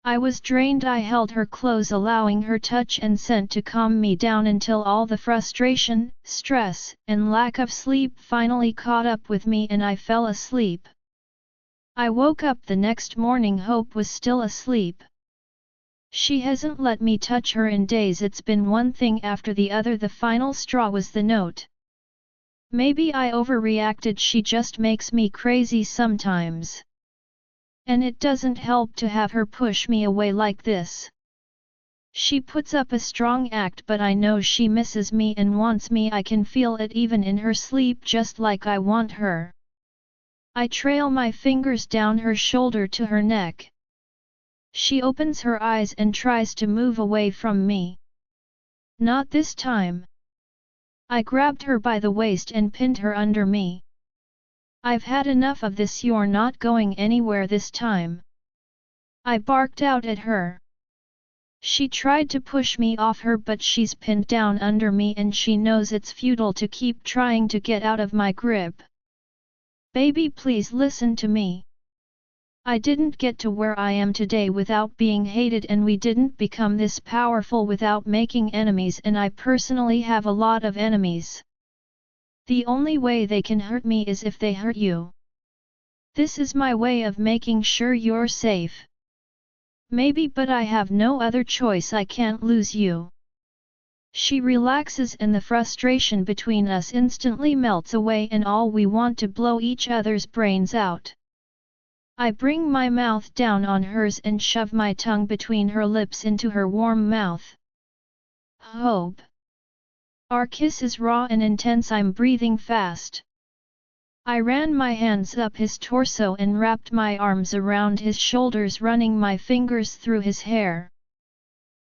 A: I was drained. I held her close, allowing her touch and scent to calm me down until all the frustration, stress, and lack of sleep finally caught up with me and I fell asleep. I woke up the next morning. Hope was still asleep. She hasn't let me touch her in days. It's been one thing after the other. The final straw was the note. Maybe I overreacted. She just makes me crazy sometimes. And it doesn't help to have her push me away like this. She puts up a strong act, but I know she misses me and wants me. I can feel it even in her sleep, just like I want her. I trail my fingers down her shoulder to her neck. She opens her eyes and tries to move away from me. Not this time. I grabbed her by the waist and pinned her under me. I've had enough of this. You're not going anywhere this time. I barked out at her. She tried to push me off her, but she's pinned down under me and she knows it's futile to keep trying to get out of my grip. Baby, please listen to me. I didn't get to where I am today without being hated, and we didn't become this powerful without making enemies, and I personally have a lot of enemies. The only way they can hurt me is if they hurt you. This is my way of making sure you're safe. Maybe, but I have no other choice. I can't lose you. She relaxes and the frustration between us instantly melts away, and all we want to blow each other's brains out. I bring my mouth down on hers and shove my tongue between her lips into her warm mouth. Hope. Our kiss is raw and intense. I'm breathing fast. I ran my hands up his torso and wrapped my arms around his shoulders, running my fingers through his hair.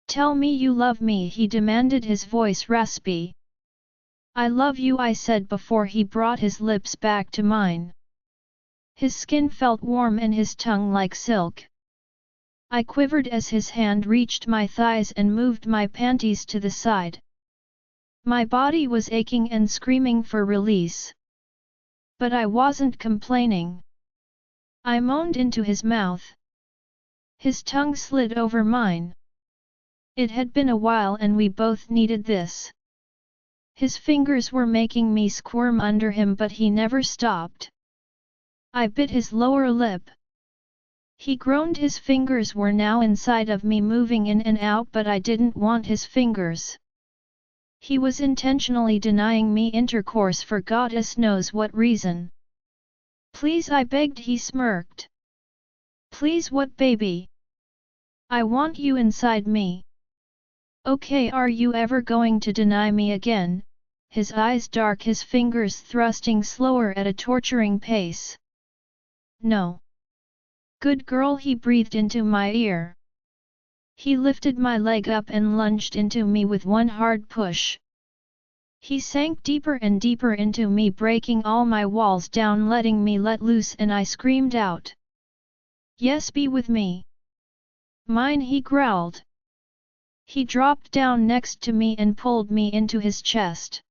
A: Tell me you love me, he demanded, his voice raspy. I love you, I said before he brought his lips back to mine. His skin felt warm and his tongue like silk. I quivered as his hand reached my thighs and moved my panties to the side. My body was aching and screaming for release. But I wasn't complaining. I moaned into his mouth. His tongue slid over mine. It had been a while and we both needed this. His fingers were making me squirm under him but he never stopped. I bit his lower lip. He groaned. His fingers were now inside of me moving in and out but I didn't want his fingers. He was intentionally denying me intercourse for goddess knows what reason. Please, I begged. He smirked. Please, what, baby? I want you inside me. Okay, are you ever going to deny me again? His eyes dark, his fingers thrusting slower at a torturing pace. No. Good girl, he breathed into my ear. He lifted my leg up and lunged into me with one hard push. He sank deeper and deeper into me, breaking all my walls down, letting me let loose, and I screamed out. Yes, be with me. Mine, he growled. He dropped down next to me and pulled me into his chest.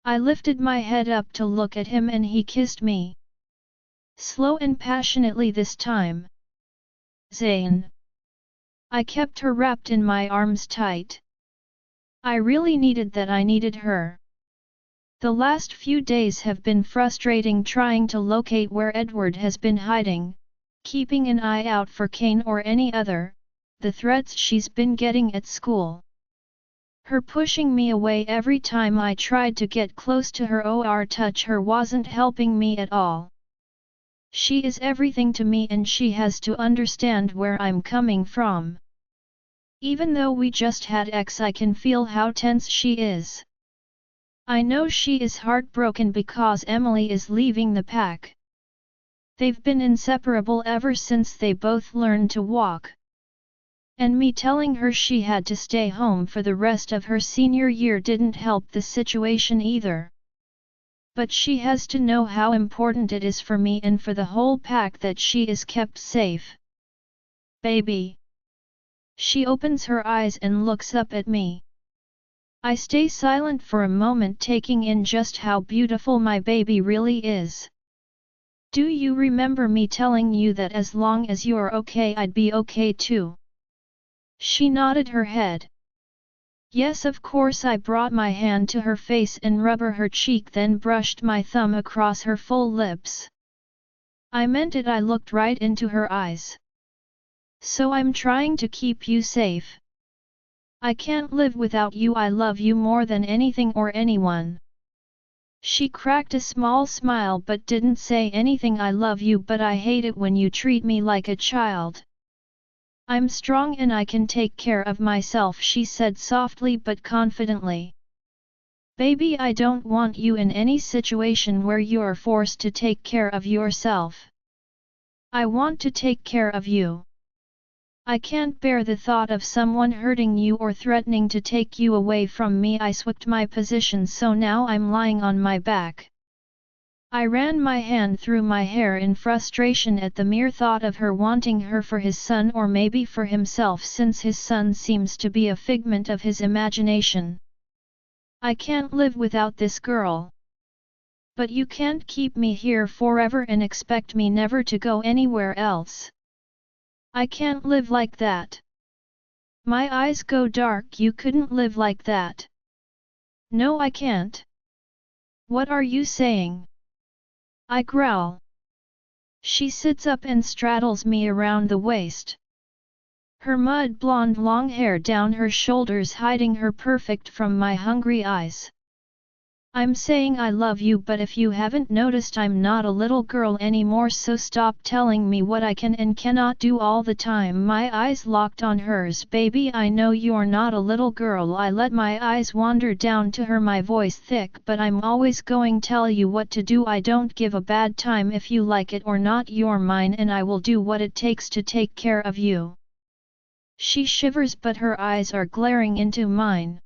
A: I lifted my head up to look at him and he kissed me. Slow and passionately this time. Zayn. I kept her wrapped in my arms tight. I really needed that. I needed her. The last few days have been frustrating, trying to locate where Edward has been hiding, keeping an eye out for Kane or any other, the threats she's been getting at school. Her pushing me away every time I tried to get close to her or touch her wasn't helping me at all. She is everything to me and she has to understand where I'm coming from. Even though we just had sex, I can feel how tense she is. I know she is heartbroken because Emily is leaving the pack. They've been inseparable ever since they both learned to walk. And me telling her she had to stay home for the rest of her senior year didn't help the situation either. But she has to know how important it is for me and for the whole pack that she is kept safe. Baby. She opens her eyes and looks up at me. I stay silent for a moment, taking in just how beautiful my baby really is. Do you remember me telling you that as long as you're okay I'd be okay too? She nodded her head. Yes, of course. I brought my hand to her face and rubbed her cheek, then brushed my thumb across her full lips. I meant it. I looked right into her eyes. So I'm trying to keep you safe. I can't live without you. I love you more than anything or anyone. She cracked a small smile but didn't say anything. I love you, but I hate it when you treat me like a child. I'm strong and I can take care of myself, she said softly but confidently. Baby, I don't want you in any situation where you're forced to take care of yourself. I want to take care of you. I can't bear the thought of someone hurting you or threatening to take you away from me. I switched my position so now I'm lying on my back. I ran my hand through my hair in frustration at the mere thought of her wanting her for his son, or maybe for himself, since his son seems to be a figment of his imagination. I can't live without this girl. But you can't keep me here forever and expect me never to go anywhere else. I can't live like that. My eyes go dark. You couldn't live like that. No, I can't. What are you saying? I growl. She sits up and straddles me around the waist. Her mud blonde long hair down her shoulders hiding her perfect from my hungry eyes. I'm saying I love you, but if you haven't noticed, I'm not a little girl anymore, so stop telling me what I can and cannot do all the time. My eyes locked on hers. Baby, I know you're not a little girl. I let my eyes wander down to her, my voice thick, but I'm always going to tell you what to do. I don't give a bad time if you like it or not. You're mine and I will do what it takes to take care of you. She shivers but her eyes are glaring into mine.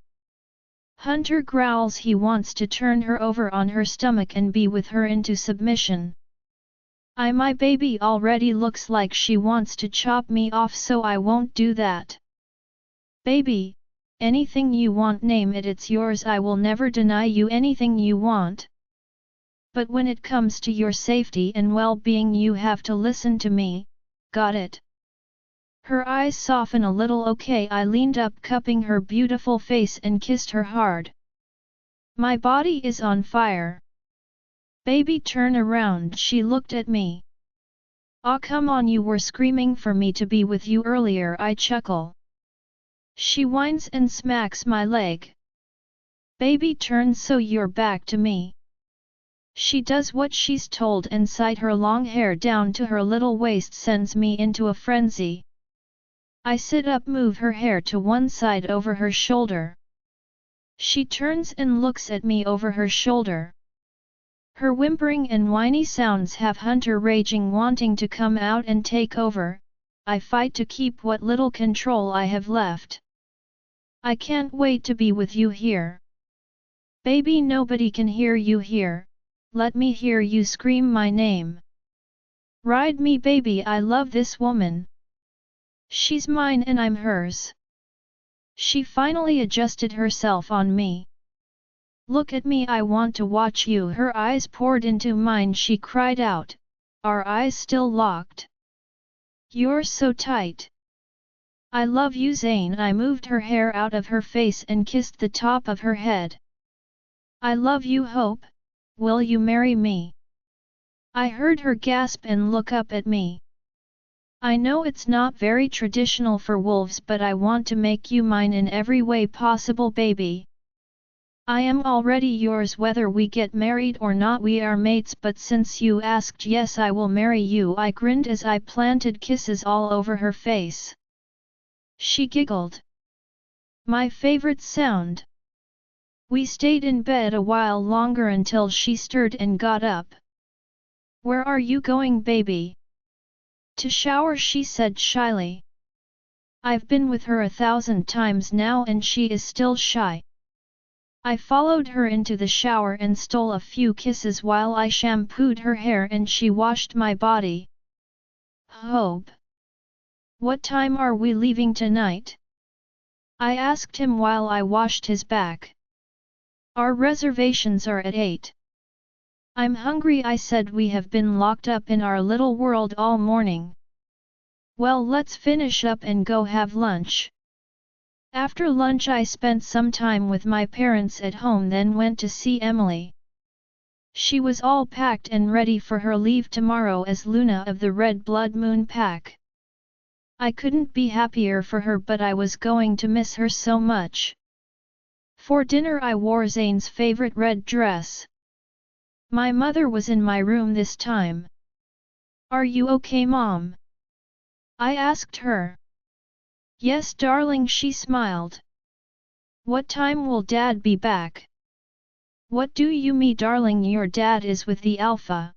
A: Hunter growls. He wants to turn her over on her stomach and be with her into submission. My baby already looks like she wants to chop me off, so I won't do that. Baby, anything you want name it, it's yours, I will never deny you anything you want. But when it comes to your safety and well-being you have to listen to me, got it?" Her eyes soften a little. "Okay." I leaned up, cupping her beautiful face and kissed her hard. "My body is on fire." "Baby, turn around." She looked at me. "Aw, come on, you were screaming for me to be with you earlier," I chuckle. She whines and smacks my leg. "Baby, turn so you're back to me." She does what she's told and side her long hair down to her little waist sends me into a frenzy. I sit up, move her hair to one side over her shoulder. She turns and looks at me over her shoulder. Her whimpering and whiny sounds have Hunter raging, wanting to come out and take over. I fight to keep what little control I have left. "I can't wait to be with you here." "Baby, nobody can hear you here. Let me hear you scream my name. Ride me, baby, I love this woman. She's mine and I'm hers." She finally adjusted herself on me. "Look at me, I want to watch you." Her eyes poured into mine. She cried out, our eyes still locked. "You're so tight. I love you, Zane." I moved her hair out of her face and kissed the top of her head. "I love you, Hope. Will you marry me?" I heard her gasp and look up at me. "I know it's not very traditional for wolves, but I want to make you mine in every way possible, baby. I am already yours whether we get married or not. We are mates, but since you asked, yes, I will marry you." I grinned as I planted kisses all over her face. She giggled. My favorite sound. We stayed in bed a while longer until she stirred and got up. "Where are you going, baby?" "To shower," she said shyly. I've been with her 1,000 times now and she is still shy. I followed her into the shower and stole a few kisses while I shampooed her hair and she washed my body. "Hope, what time are we leaving tonight?" I asked him while I washed his back. "Our reservations are at 8. "I'm hungry," I said. "We have been locked up in our little world all morning." "Well, let's finish up and go have lunch." After lunch I spent some time with my parents at home, then went to see Emily. She was all packed and ready for her leave tomorrow as Luna of the Red Blood Moon Pack. I couldn't be happier for her, but I was going to miss her so much. For dinner I wore Zane's favorite red dress. My mother was in my room this time. "Are you okay, Mom?" I asked her. "Yes, darling," she smiled. "What time will Dad be back?" "What do you mean, darling? Your dad is with the Alpha."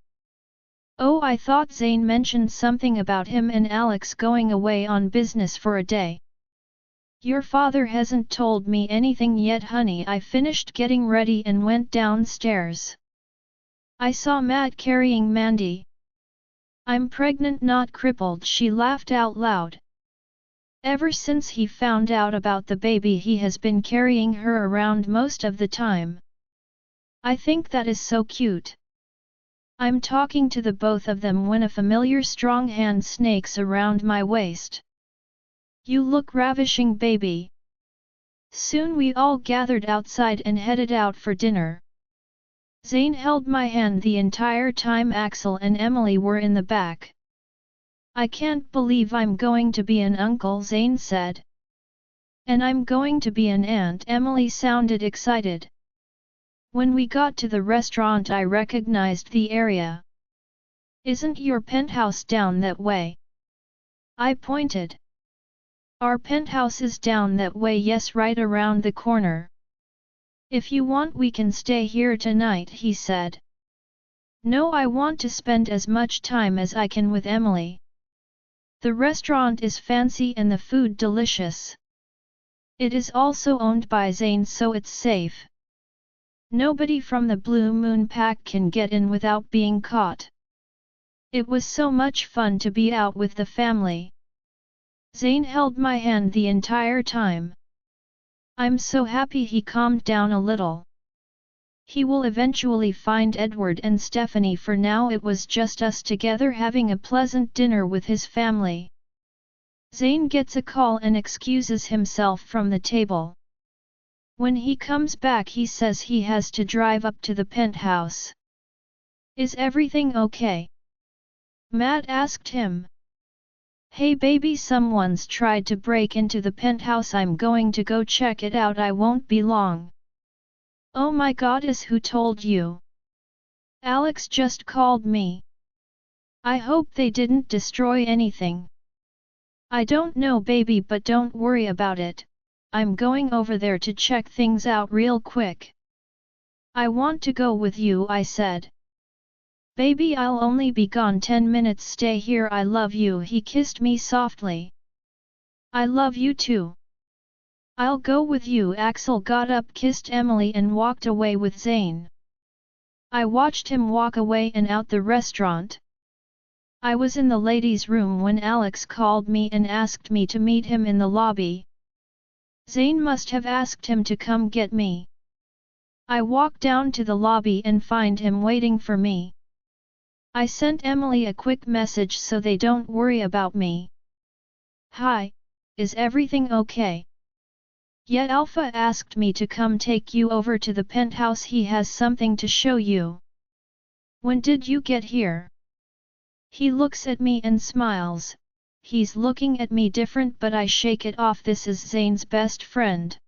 A: "Oh, I thought Zane mentioned something about him and Alex going away on business for a day." "Your father hasn't told me anything yet, honey." I finished getting ready and went downstairs. I saw Matt carrying Mandy. "I'm pregnant, not crippled," she laughed out loud. Ever since he found out about the baby, he has been carrying her around most of the time. I think that is so cute. I'm talking to the both of them when a familiar strong hand snakes around my waist. "You look ravishing, baby." Soon we all gathered outside and headed out for dinner. Zane held my hand the entire time. Axel and Emily were in the back. "I can't believe I'm going to be an uncle," Zane said. "And I'm going to be an aunt." Emily sounded excited. When we got to the restaurant I recognized the area. "Isn't your penthouse down that way?" I pointed. "Our penthouse is down that way, yes, right around the corner." "If you want we can stay here tonight," he said. "No, I want to spend as much time as I can with Emily. The restaurant is fancy and the food delicious. It is also owned by Zane, so it's safe. Nobody from the Blue Moon Pack can get in without being caught." It was so much fun to be out with the family. Zane held my hand the entire time. I'm so happy he calmed down a little. He will eventually find Edward and Stephanie. For now it was just us together having a pleasant dinner with his family. Zane gets a call and excuses himself from the table. When he comes back he says he has to drive up to the penthouse. Is everything okay? Matt asked him. Hey baby, someone's tried to break into the penthouse. I'm going to go check it out. I won't be long. Oh my goddess, who told you? Alex just called me. I hope they didn't destroy anything. I don't know baby, but don't worry about it. I'm going over there to check things out real quick. I want to go with you, I said. Baby, I'll only be gone 10 minutes. Stay here. I love you. He kissed me softly. I love you too. I'll go with you. Axel got up, kissed Emily and walked away with Zane. I watched him walk away and out the restaurant. I was in the ladies' room when Alex called me and asked me to meet him in the lobby. Zane must have asked him to come get me. I walk down to the lobby and find him waiting for me. I sent Emily a quick message so they don't worry about me. Hi, is everything okay? Yet Alpha asked me to come take you over to the penthouse. He has something to show you. When did you get here? He looks at me and smiles. He's looking at me different, but I shake it off. This is Zane's best friend.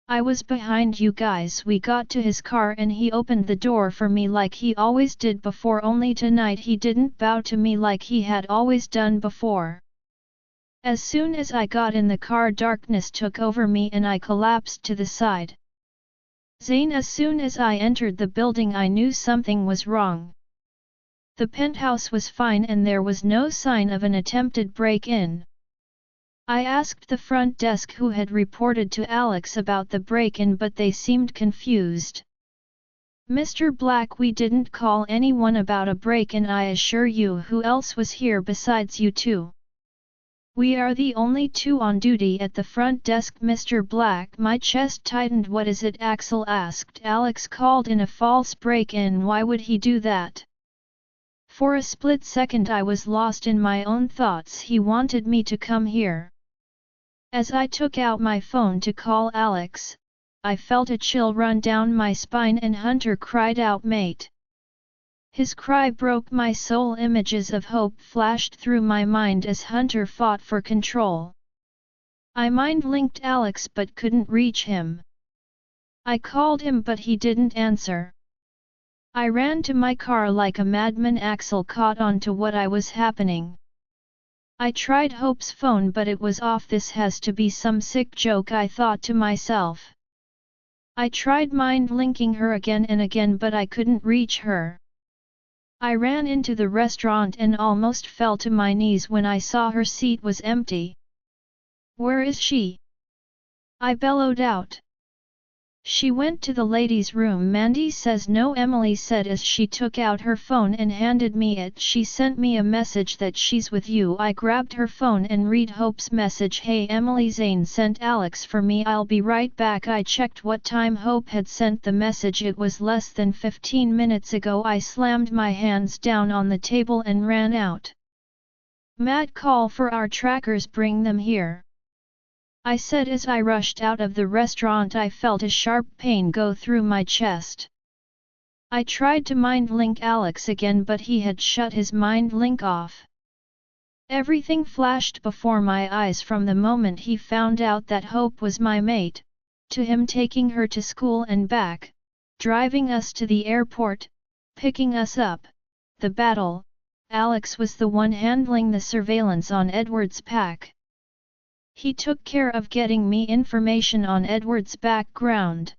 A: I was behind you guys. We got to his car and he opened the door for me like he always did before, only tonight he didn't bow to me like he had always done before. As soon as I got in the car, darkness took over me and I collapsed to the side. Zane, as soon as I entered the building I knew something was wrong. The penthouse was fine and there was no sign of an attempted break-in. I asked the front desk who had reported to Alex about the break-in, but they seemed confused. Mr. Black, we didn't call anyone about a break-in. I assure you. Who else was here besides you two? We are the only two on duty at the front desk, Mr. Black. My chest tightened. What is it? Axel asked. Alex called in a false break-in. Why would he do that? For a split second I was lost in my own thoughts. He wanted me to come here. As I took out my phone to call Alex, I felt a chill run down my spine and Hunter cried out, "Mate!" His cry broke my soul. Images of hope flashed through my mind as Hunter fought for control. I mind-linked Alex but couldn't reach him. I called him but he didn't answer. I ran to my car like a madman. Axel caught on to what I was happening. I tried Hope's phone but it was off. This has to be some sick joke, I thought to myself. I tried mind-linking her again and again but I couldn't reach her. I ran into the restaurant and almost fell to my knees when I saw her seat was empty. Where is she? I bellowed out. She went to the ladies' room. Mandy says no, Emily said as she took out her phone and handed me it. She sent me a message that she's with you. I grabbed her phone and read Hope's message. Hey Emily, Zane sent Alex for me. I'll be right back. I checked what time Hope had sent the message. It was less than 15 minutes ago. I slammed my hands down on the table and ran out. Matt, call for our trackers. Bring them here, I said as I rushed out of the restaurant. I felt a sharp pain go through my chest. I tried to mind-link Alex again but he had shut his mind-link off. Everything flashed before my eyes from the moment he found out that Hope was my mate, to him taking her to school and back, driving us to the airport, picking us up, the battle. Alex was the one handling the surveillance on Edward's pack. He took care of getting me information on Edward's background.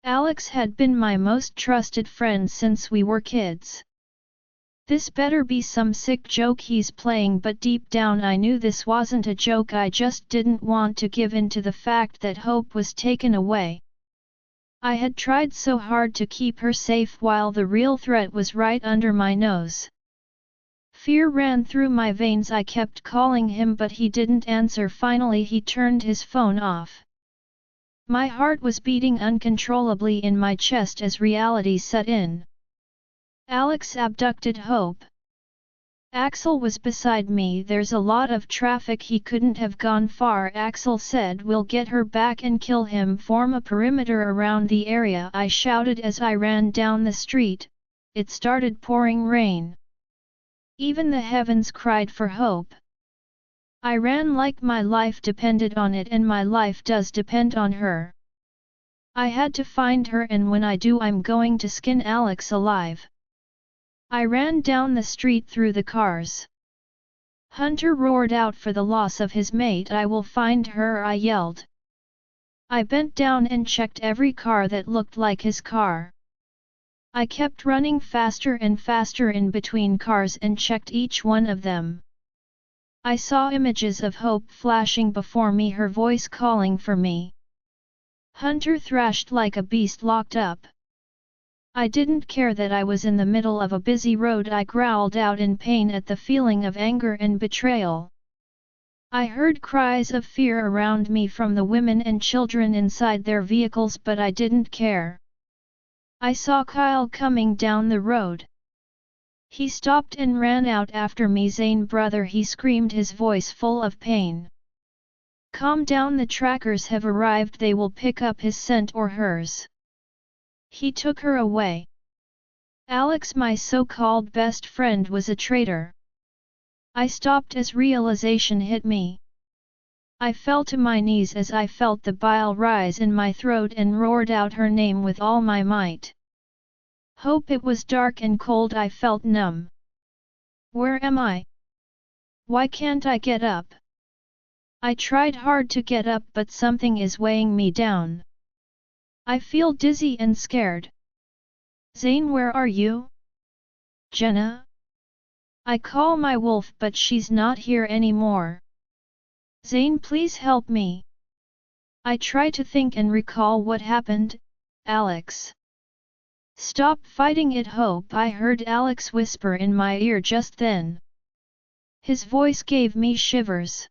A: Alex had been my most trusted friend since we were kids. This better be some sick joke he's playing, but deep down I knew this wasn't a joke. I just didn't want to give in to the fact that Hope was taken away. I had tried so hard to keep her safe while the real threat was right under my nose. Fear ran through my veins. I kept calling him but he didn't answer. Finally he turned his phone off. My heart was beating uncontrollably in my chest as reality set in. Alex abducted Hope. Axel was beside me. There's a lot of traffic, he couldn't have gone far. Axel said, we'll get her back and kill him. Form a perimeter around the area, I shouted as I ran down the street. It started pouring rain. Even the heavens cried for Hope. I ran like my life depended on it, and my life does depend on her. I had to find her, and when I do I'm going to skin Alex alive. I ran down the street through the cars. Hunter roared out for the loss of his mate. I will find her, I yelled. I bent down and checked every car that looked like his car. I kept running faster and faster in between cars and checked each one of them. I saw images of Hope flashing before me, her voice calling for me. Hunter thrashed like a beast locked up. I didn't care that I was in the middle of a busy road. I growled out in pain at the feeling of anger and betrayal. I heard cries of fear around me from the women and children inside their vehicles, but I didn't care. I saw Kyle coming down the road. He stopped and ran out after me. Zane, brother, he screamed, his voice full of pain. Calm down, the trackers have arrived, they will pick up his scent or hers. He took her away. Alex, my so-called best friend, was a traitor. I stopped as realization hit me. I fell to my knees as I felt the bile rise in my throat and roared out her name with all my might. Hope. It was dark and cold. I felt numb. Where am I? Why can't I get up? I tried hard to get up, but something is weighing me down. I feel dizzy and scared. Zane, where are you? Jenna? I call my wolf, but she's not here anymore. Zane, please help me. I try to think and recall what happened. Alex. Stop fighting it, Hope, I heard Alex whisper in my ear just then. His voice gave me shivers.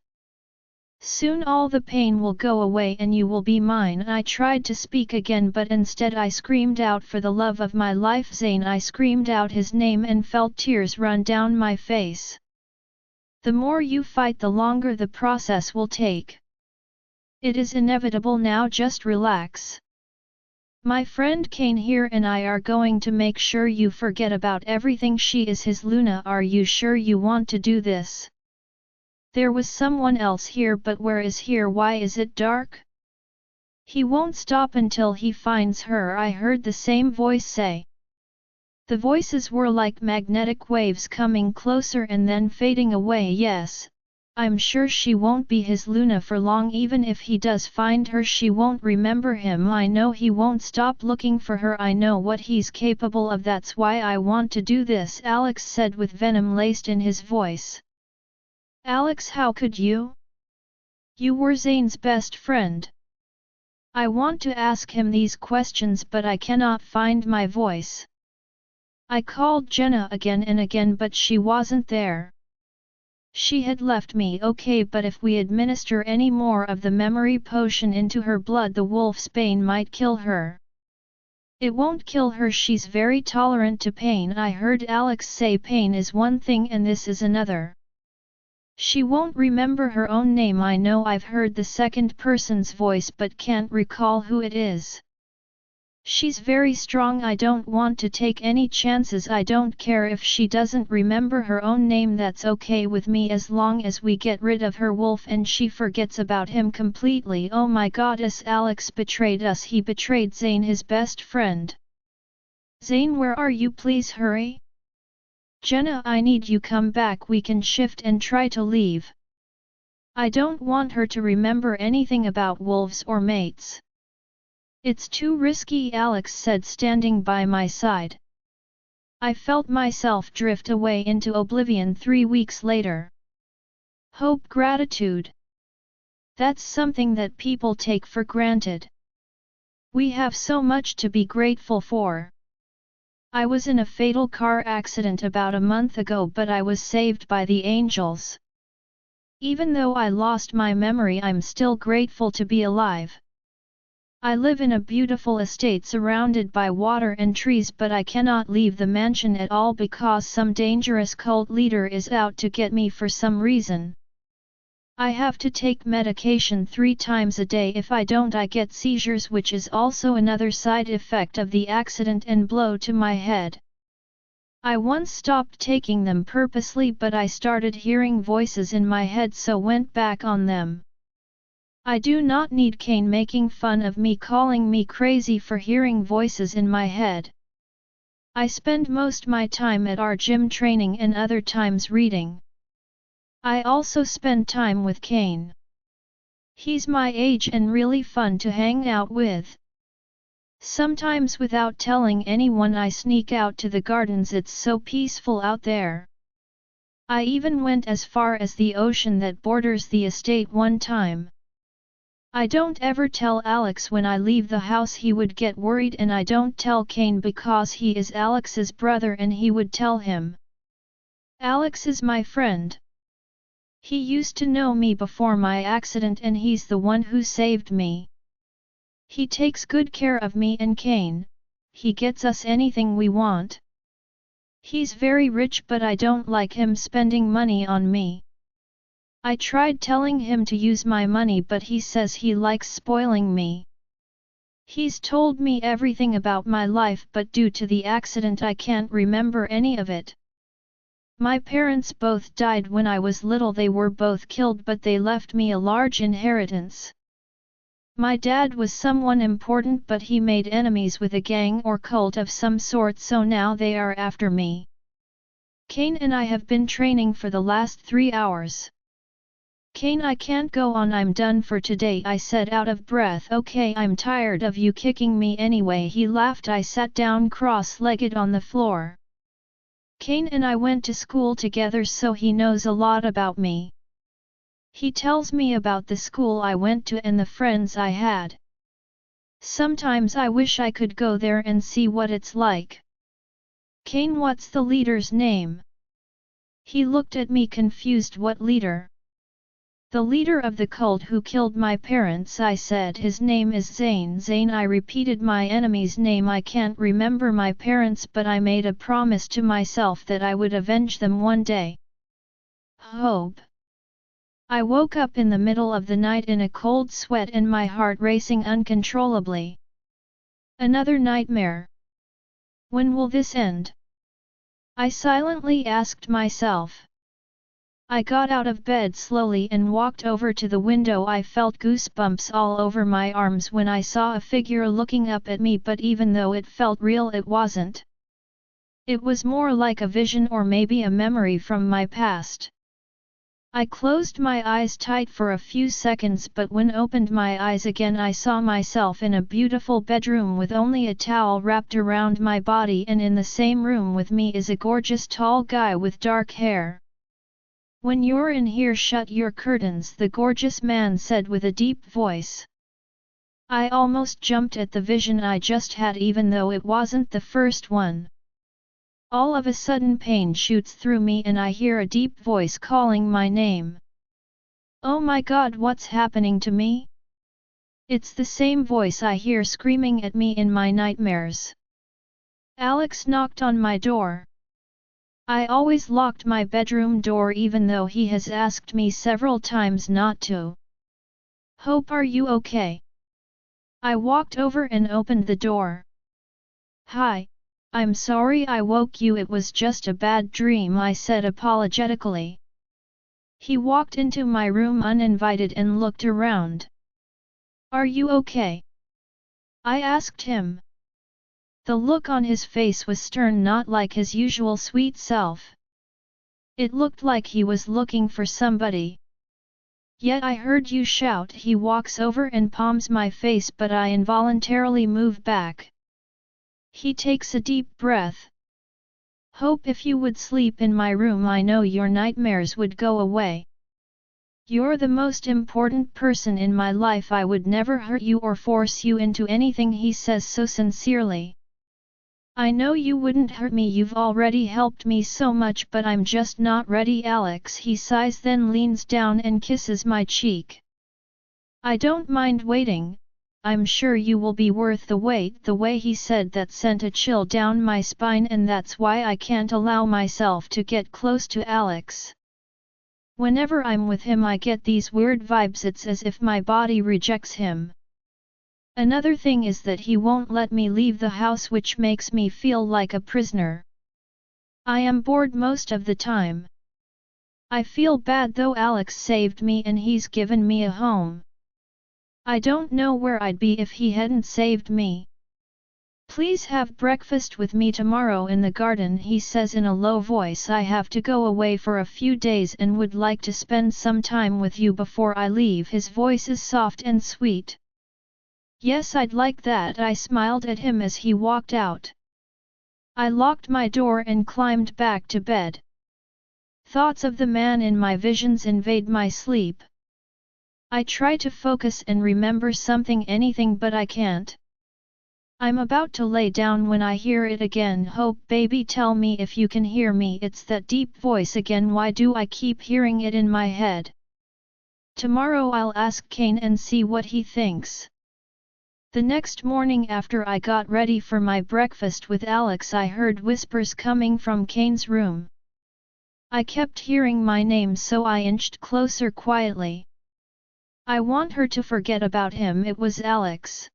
A: Soon all the pain will go away and you will be mine. I tried to speak again, but instead I screamed out for the love of my life, Zane. I screamed out his name and felt tears run down my face. The more you fight, the longer the process will take. It is inevitable now, just relax. My friend Kane here and I are going to make sure you forget about everything. She is his Luna. Are you sure you want to do this? There was someone else here, but where is here? Why is it dark? He won't stop until he finds her, I heard the same voice say. The voices were like magnetic waves, coming closer and then fading away. Yes, I'm sure she won't be his Luna for long. Even if he does find her, she won't remember him. I know he won't stop looking for her. I know what he's capable of. That's why I want to do this, Alex said with venom laced in his voice. Alex, how could you? You were Zane's best friend. I want to ask him these questions, but I cannot find my voice. I called Jenna again and again, but she wasn't there. She had left me. Okay, but if we administer any more of the memory potion into her blood, the wolf's bane might kill her. It won't kill her, she's very tolerant to pain. I heard Alex say pain is one thing and this is another. She won't remember her own name. I know I've heard the second person's voice but can't recall who it is. She's very strong. I don't want to take any chances. I don't care if she doesn't remember her own name. That's okay with me as long as we get rid of her wolf and she forgets about him completely. Oh my goddess, Alex betrayed us. He betrayed Zane, his best friend. Zane, where are you? Please hurry. Jenna, I need you come back. We can shift and try to leave. I don't want her to remember anything about wolves or mates. It's too risky, Alex said, standing by my side. I felt myself drift away into oblivion. 3 weeks later. Hope, gratitude. That's something that people take for granted. We have so much to be grateful for. I was in a fatal car accident about a month ago, but I was saved by the angels. Even though I lost my memory, I'm still grateful to be alive. I live in a beautiful estate surrounded by water and trees, but I cannot leave the mansion at all because some dangerous cult leader is out to get me for some reason. I have to take medication 3 times a day. If I don't, I get seizures, which is also another side effect of the accident and blow to my head. I once stopped taking them purposely, but I started hearing voices in my head, so went back on them. I do not need Kane making fun of me, calling me crazy for hearing voices in my head. I spend most my time at our gym training and other times reading. I also spend time with Kane. He's my age and really fun to hang out with. Sometimes without telling anyone I sneak out to the gardens, it's so peaceful out there. I even went as far as the ocean that borders the estate one time. I don't ever tell Alex when I leave the house, he would get worried, and I don't tell Kane because he is Alex's brother and he would tell him. Alex is my friend. He used to know me before my accident and he's the one who saved me. He takes good care of me and Kane, he gets us anything we want. He's very rich, but I don't like him spending money on me. I tried telling him to use my money, but he says he likes spoiling me. He's told me everything about my life, but due to the accident I can't remember any of it. My parents both died when I was little. They were both killed, but they left me a large inheritance. My dad was someone important, but he made enemies with a gang or cult of some sort, so now they are after me. Kane and I have been training for the last 3 hours. Kane, I can't go on, I'm done for today, I said out of breath. Okay, I'm tired of you kicking me anyway, he laughed. I sat down cross-legged on the floor. Kane and I went to school together, so he knows a lot about me. He tells me about the school I went to and the friends I had. Sometimes I wish I could go there and see what it's like. Kane, what's the leader's name? He looked at me confused. What leader? The leader of the cult who killed my parents, I said. His name is Zane. Zane, I repeated my enemy's name. I can't remember my parents, but I made a promise to myself that I would avenge them one day. Hope. I woke up in the middle of the night in a cold sweat and my heart racing uncontrollably. Another nightmare. When will this end? I silently asked myself. I got out of bed slowly and walked over to the window. I felt goosebumps all over my arms when I saw a figure looking up at me, but even though it felt real, it wasn't. It was more like a vision or maybe a memory from my past. I closed my eyes tight for a few seconds, but when opened my eyes again, I saw myself in a beautiful bedroom with only a towel wrapped around my body, and in the same room with me is a gorgeous tall guy with dark hair. When you're in here, shut your curtains, the gorgeous man said with a deep voice. I almost jumped at the vision I just had, even though it wasn't the first one. All of a sudden pain shoots through me and I hear a deep voice calling my name. Oh my God, what's happening to me? It's the same voice I hear screaming at me in my nightmares. Alex knocked on my door. I always locked my bedroom door even though he has asked me several times not to. Hope, are you okay? I walked over and opened the door. Hi, I'm sorry I woke you, it was just a bad dream, I said apologetically. He walked into my room uninvited and looked around. Are you okay? I asked him. The look on his face was stern, not like his usual sweet self. It looked like he was looking for somebody. Yet I heard you shout. He walks over and palms my face, but I involuntarily move back. He takes a deep breath. Hope, if you would sleep in my room, I know your nightmares would go away. You're the most important person in my life. I would never hurt you or force you into anything, he says so sincerely. I know you wouldn't hurt me, you've already helped me so much, but I'm just not ready, Alex, he sighs, then leans down and kisses my cheek. I don't mind waiting, I'm sure you will be worth the wait." The way he said that sent a chill down my spine, and that's why I can't allow myself to get close to Alex. Whenever I'm with him I get these weird vibes, it's as if my body rejects him. Another thing is that he won't let me leave the house, which makes me feel like a prisoner. I am bored most of the time. I feel bad though. Alex saved me and he's given me a home. I don't know where I'd be if he hadn't saved me. "Please have breakfast with me tomorrow in the garden," he says in a low voice. "I have to go away for a few days and would like to spend some time with you before I leave." His voice is soft and sweet. "Yes, I'd like that." I smiled at him as he walked out. I locked my door and climbed back to bed. Thoughts of the man in my visions invade my sleep. I try to focus and remember anything, but I can't. I'm about to lay down when I hear it again. "Hope, baby, tell me if you can hear me." It's that deep voice again. Why do I keep hearing it in my head? Tomorrow I'll ask Kane and see what he thinks. The next morning after I got ready for my breakfast with Alex, I heard whispers coming from Kane's room. I kept hearing my name, so I inched closer quietly. "I want her to forget about him." It was Alex.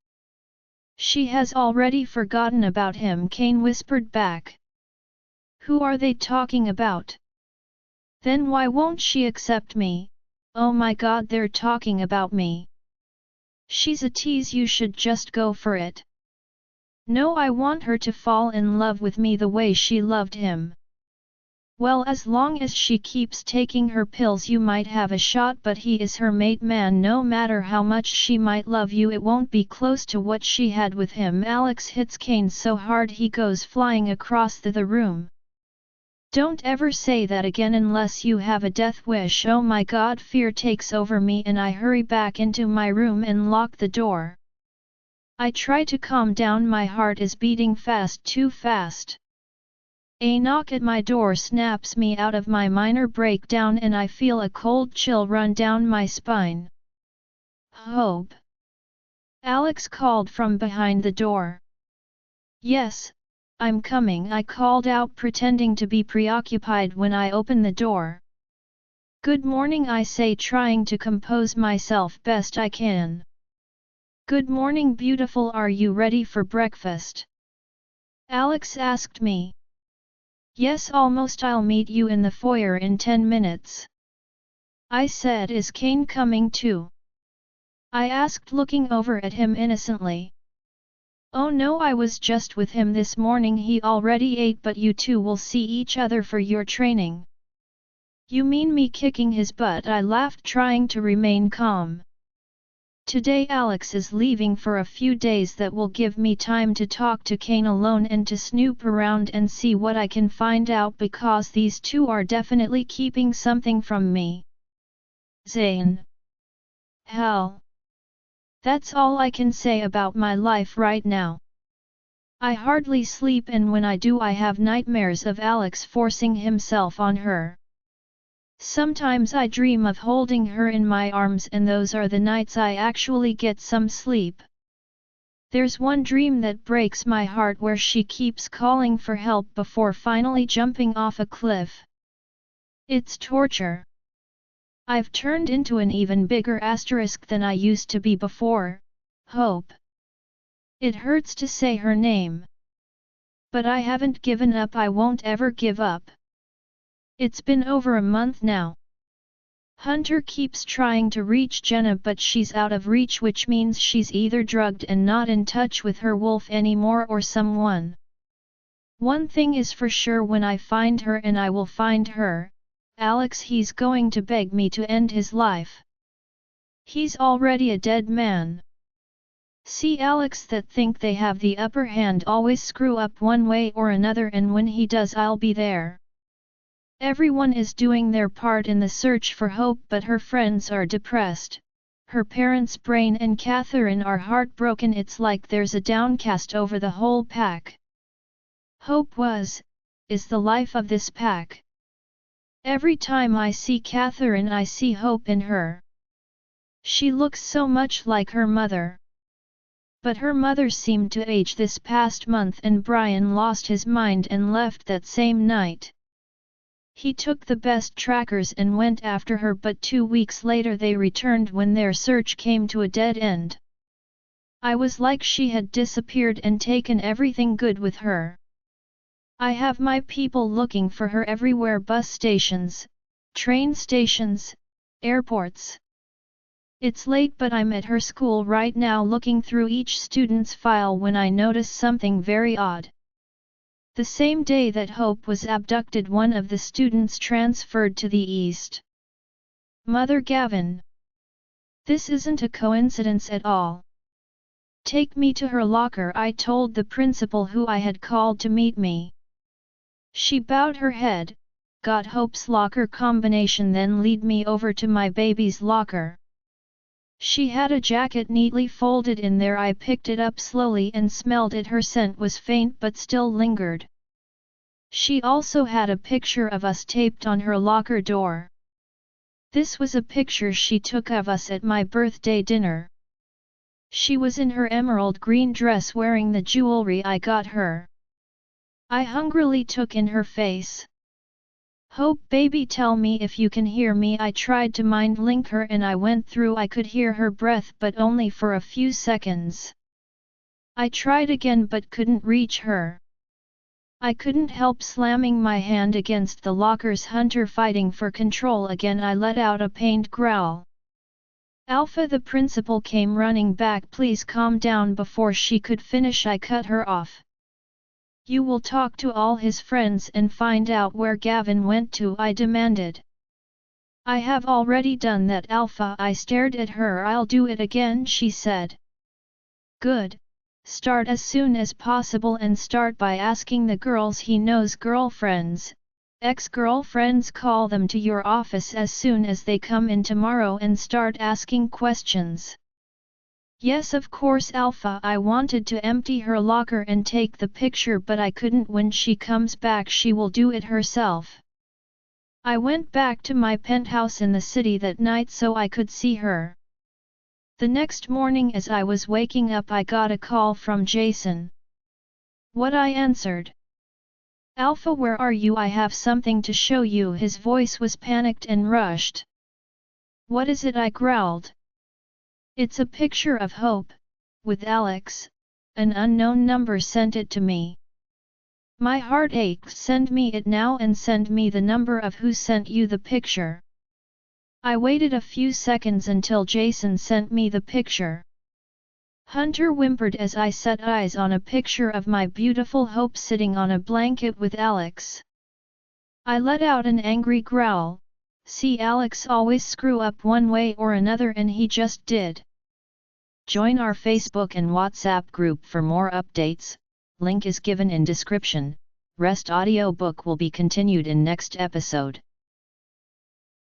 A: "She has already forgotten about him," Kane whispered back. "Who are they talking about? Then why won't she accept me? Oh my god, they're talking about me. She's a tease, you should just go for it." "No, I want her to fall in love with me the way she loved him." "Well, as long as she keeps taking her pills you might have a shot, but he is her mate man. No matter how much she might love you, it won't be close to what she had with him." Alex hits Kane so hard he goes flying across the room. "Don't ever say that again unless you have a death wish." Oh my god, fear takes over me and I hurry back into my room and lock the door. I try to calm down, my heart is beating fast, too fast. A knock at my door snaps me out of my minor breakdown and I feel a cold chill run down my spine. "Hope?" Alex called from behind the door. "Yes, I'm coming," I called out, pretending to be preoccupied when I opened the door. "Good morning," I say, trying to compose myself best I can. "Good morning, beautiful. Are you ready for breakfast?" Alex asked me. "Yes, almost. I'll meet you in the foyer in 10 minutes. I said. "Is Kane coming too?" I asked, looking over at him innocently. "Oh no, I was just with him this morning. He already ate, but you two will see each other for your training." "You mean me kicking his butt?" I laughed, trying to remain calm. Today Alex is leaving for a few days. That will give me time to talk to Kane alone and to snoop around and see what I can find out, because these two are definitely keeping something from me. Zane. Hell. That's all I can say about my life right now. I hardly sleep, and when I do I have nightmares of Alex forcing himself on her. Sometimes I dream of holding her in my arms, and those are the nights I actually get some sleep. There's one dream that breaks my heart where she keeps calling for help before finally jumping off a cliff. It's torture. I've turned into an even bigger asterisk than I used to be before. Hope. It hurts to say her name. But I haven't given up. I won't ever give up. It's been over a month now. Hunter keeps trying to reach Jenna, but she's out of reach, which means she's either drugged and not in touch with her wolf anymore or someone. One thing is for sure, when I find her, and I will find her, Alex, he's going to beg me to end his life. He's already a dead man. See, Alex that think they have the upper hand always screw up one way or another, and when he does I'll be there. Everyone is doing their part in the search for Hope, but her friends are depressed. Her parents, Brain and Catherine, are heartbroken. It's like there's a downcast over the whole pack. Hope is the life of this pack. Every time I see Catherine I see hope in her. She looks so much like her mother. But her mother seemed to age this past month and Brian lost his mind and left that same night. He took the best trackers and went after her, but 2 weeks later they returned when their search came to a dead end. I was like she had disappeared and taken everything good with her. I have my people looking for her everywhere: bus stations, train stations, airports. It's late but I'm at her school right now looking through each student's file when I notice something very odd. The same day that Hope was abducted, one of the students transferred to the east. Mother Gavin. This isn't a coincidence at all. Take me to her locker, I told the principal who I had called to meet me. She bowed her head, got Hope's locker combination, then lead me over to my baby's locker. She had a jacket neatly folded in there. I picked it up slowly and smelled it. Her scent was faint but still lingered. She also had a picture of us taped on her locker door. This was a picture she took of us at my birthday dinner. She was in her emerald green dress wearing the jewelry I got her. I hungrily took in her face. Hope baby, tell me if you can hear me. I tried to mind link her and I went through. I could hear her breath but only for a few seconds. I tried again but couldn't reach her. I couldn't help slamming my hand against the locker's hunter, fighting for control again. I let out a pained growl. Alpha, the principal came running back. Please calm down. Before she could finish I cut her off. You will talk to all his friends and find out where Gavin went to, I demanded. I have already done that, Alpha. I stared at her. I'll do it again, she said. Good. Start as soon as possible and start by asking the girls he knows, girlfriends, ex-girlfriends. Call them to your office as soon as they come in tomorrow and start asking questions. Yes, of course, Alpha. I wanted to empty her locker and take the picture but I couldn't. When she comes back she will do it herself. I went back to my penthouse in the city that night so I could see her. The next morning as I was waking up I got a call from Jason. What? I answered. Alpha, where are you? I have something to show you. His voice was panicked and rushed. What is it? I growled. It's a picture of Hope, with Alex. An unknown number sent it to me. My heart ached. Send me it now and send me the number of who sent you the picture. I waited a few seconds until Jason sent me the picture. Hunter whimpered as I set eyes on a picture of my beautiful Hope sitting on a blanket with Alex. I let out an angry growl. See, Alex always screw up one way or another and he just did. Join our Facebook and WhatsApp group for more updates, link is given in description. Rest audiobook will be continued in next episode.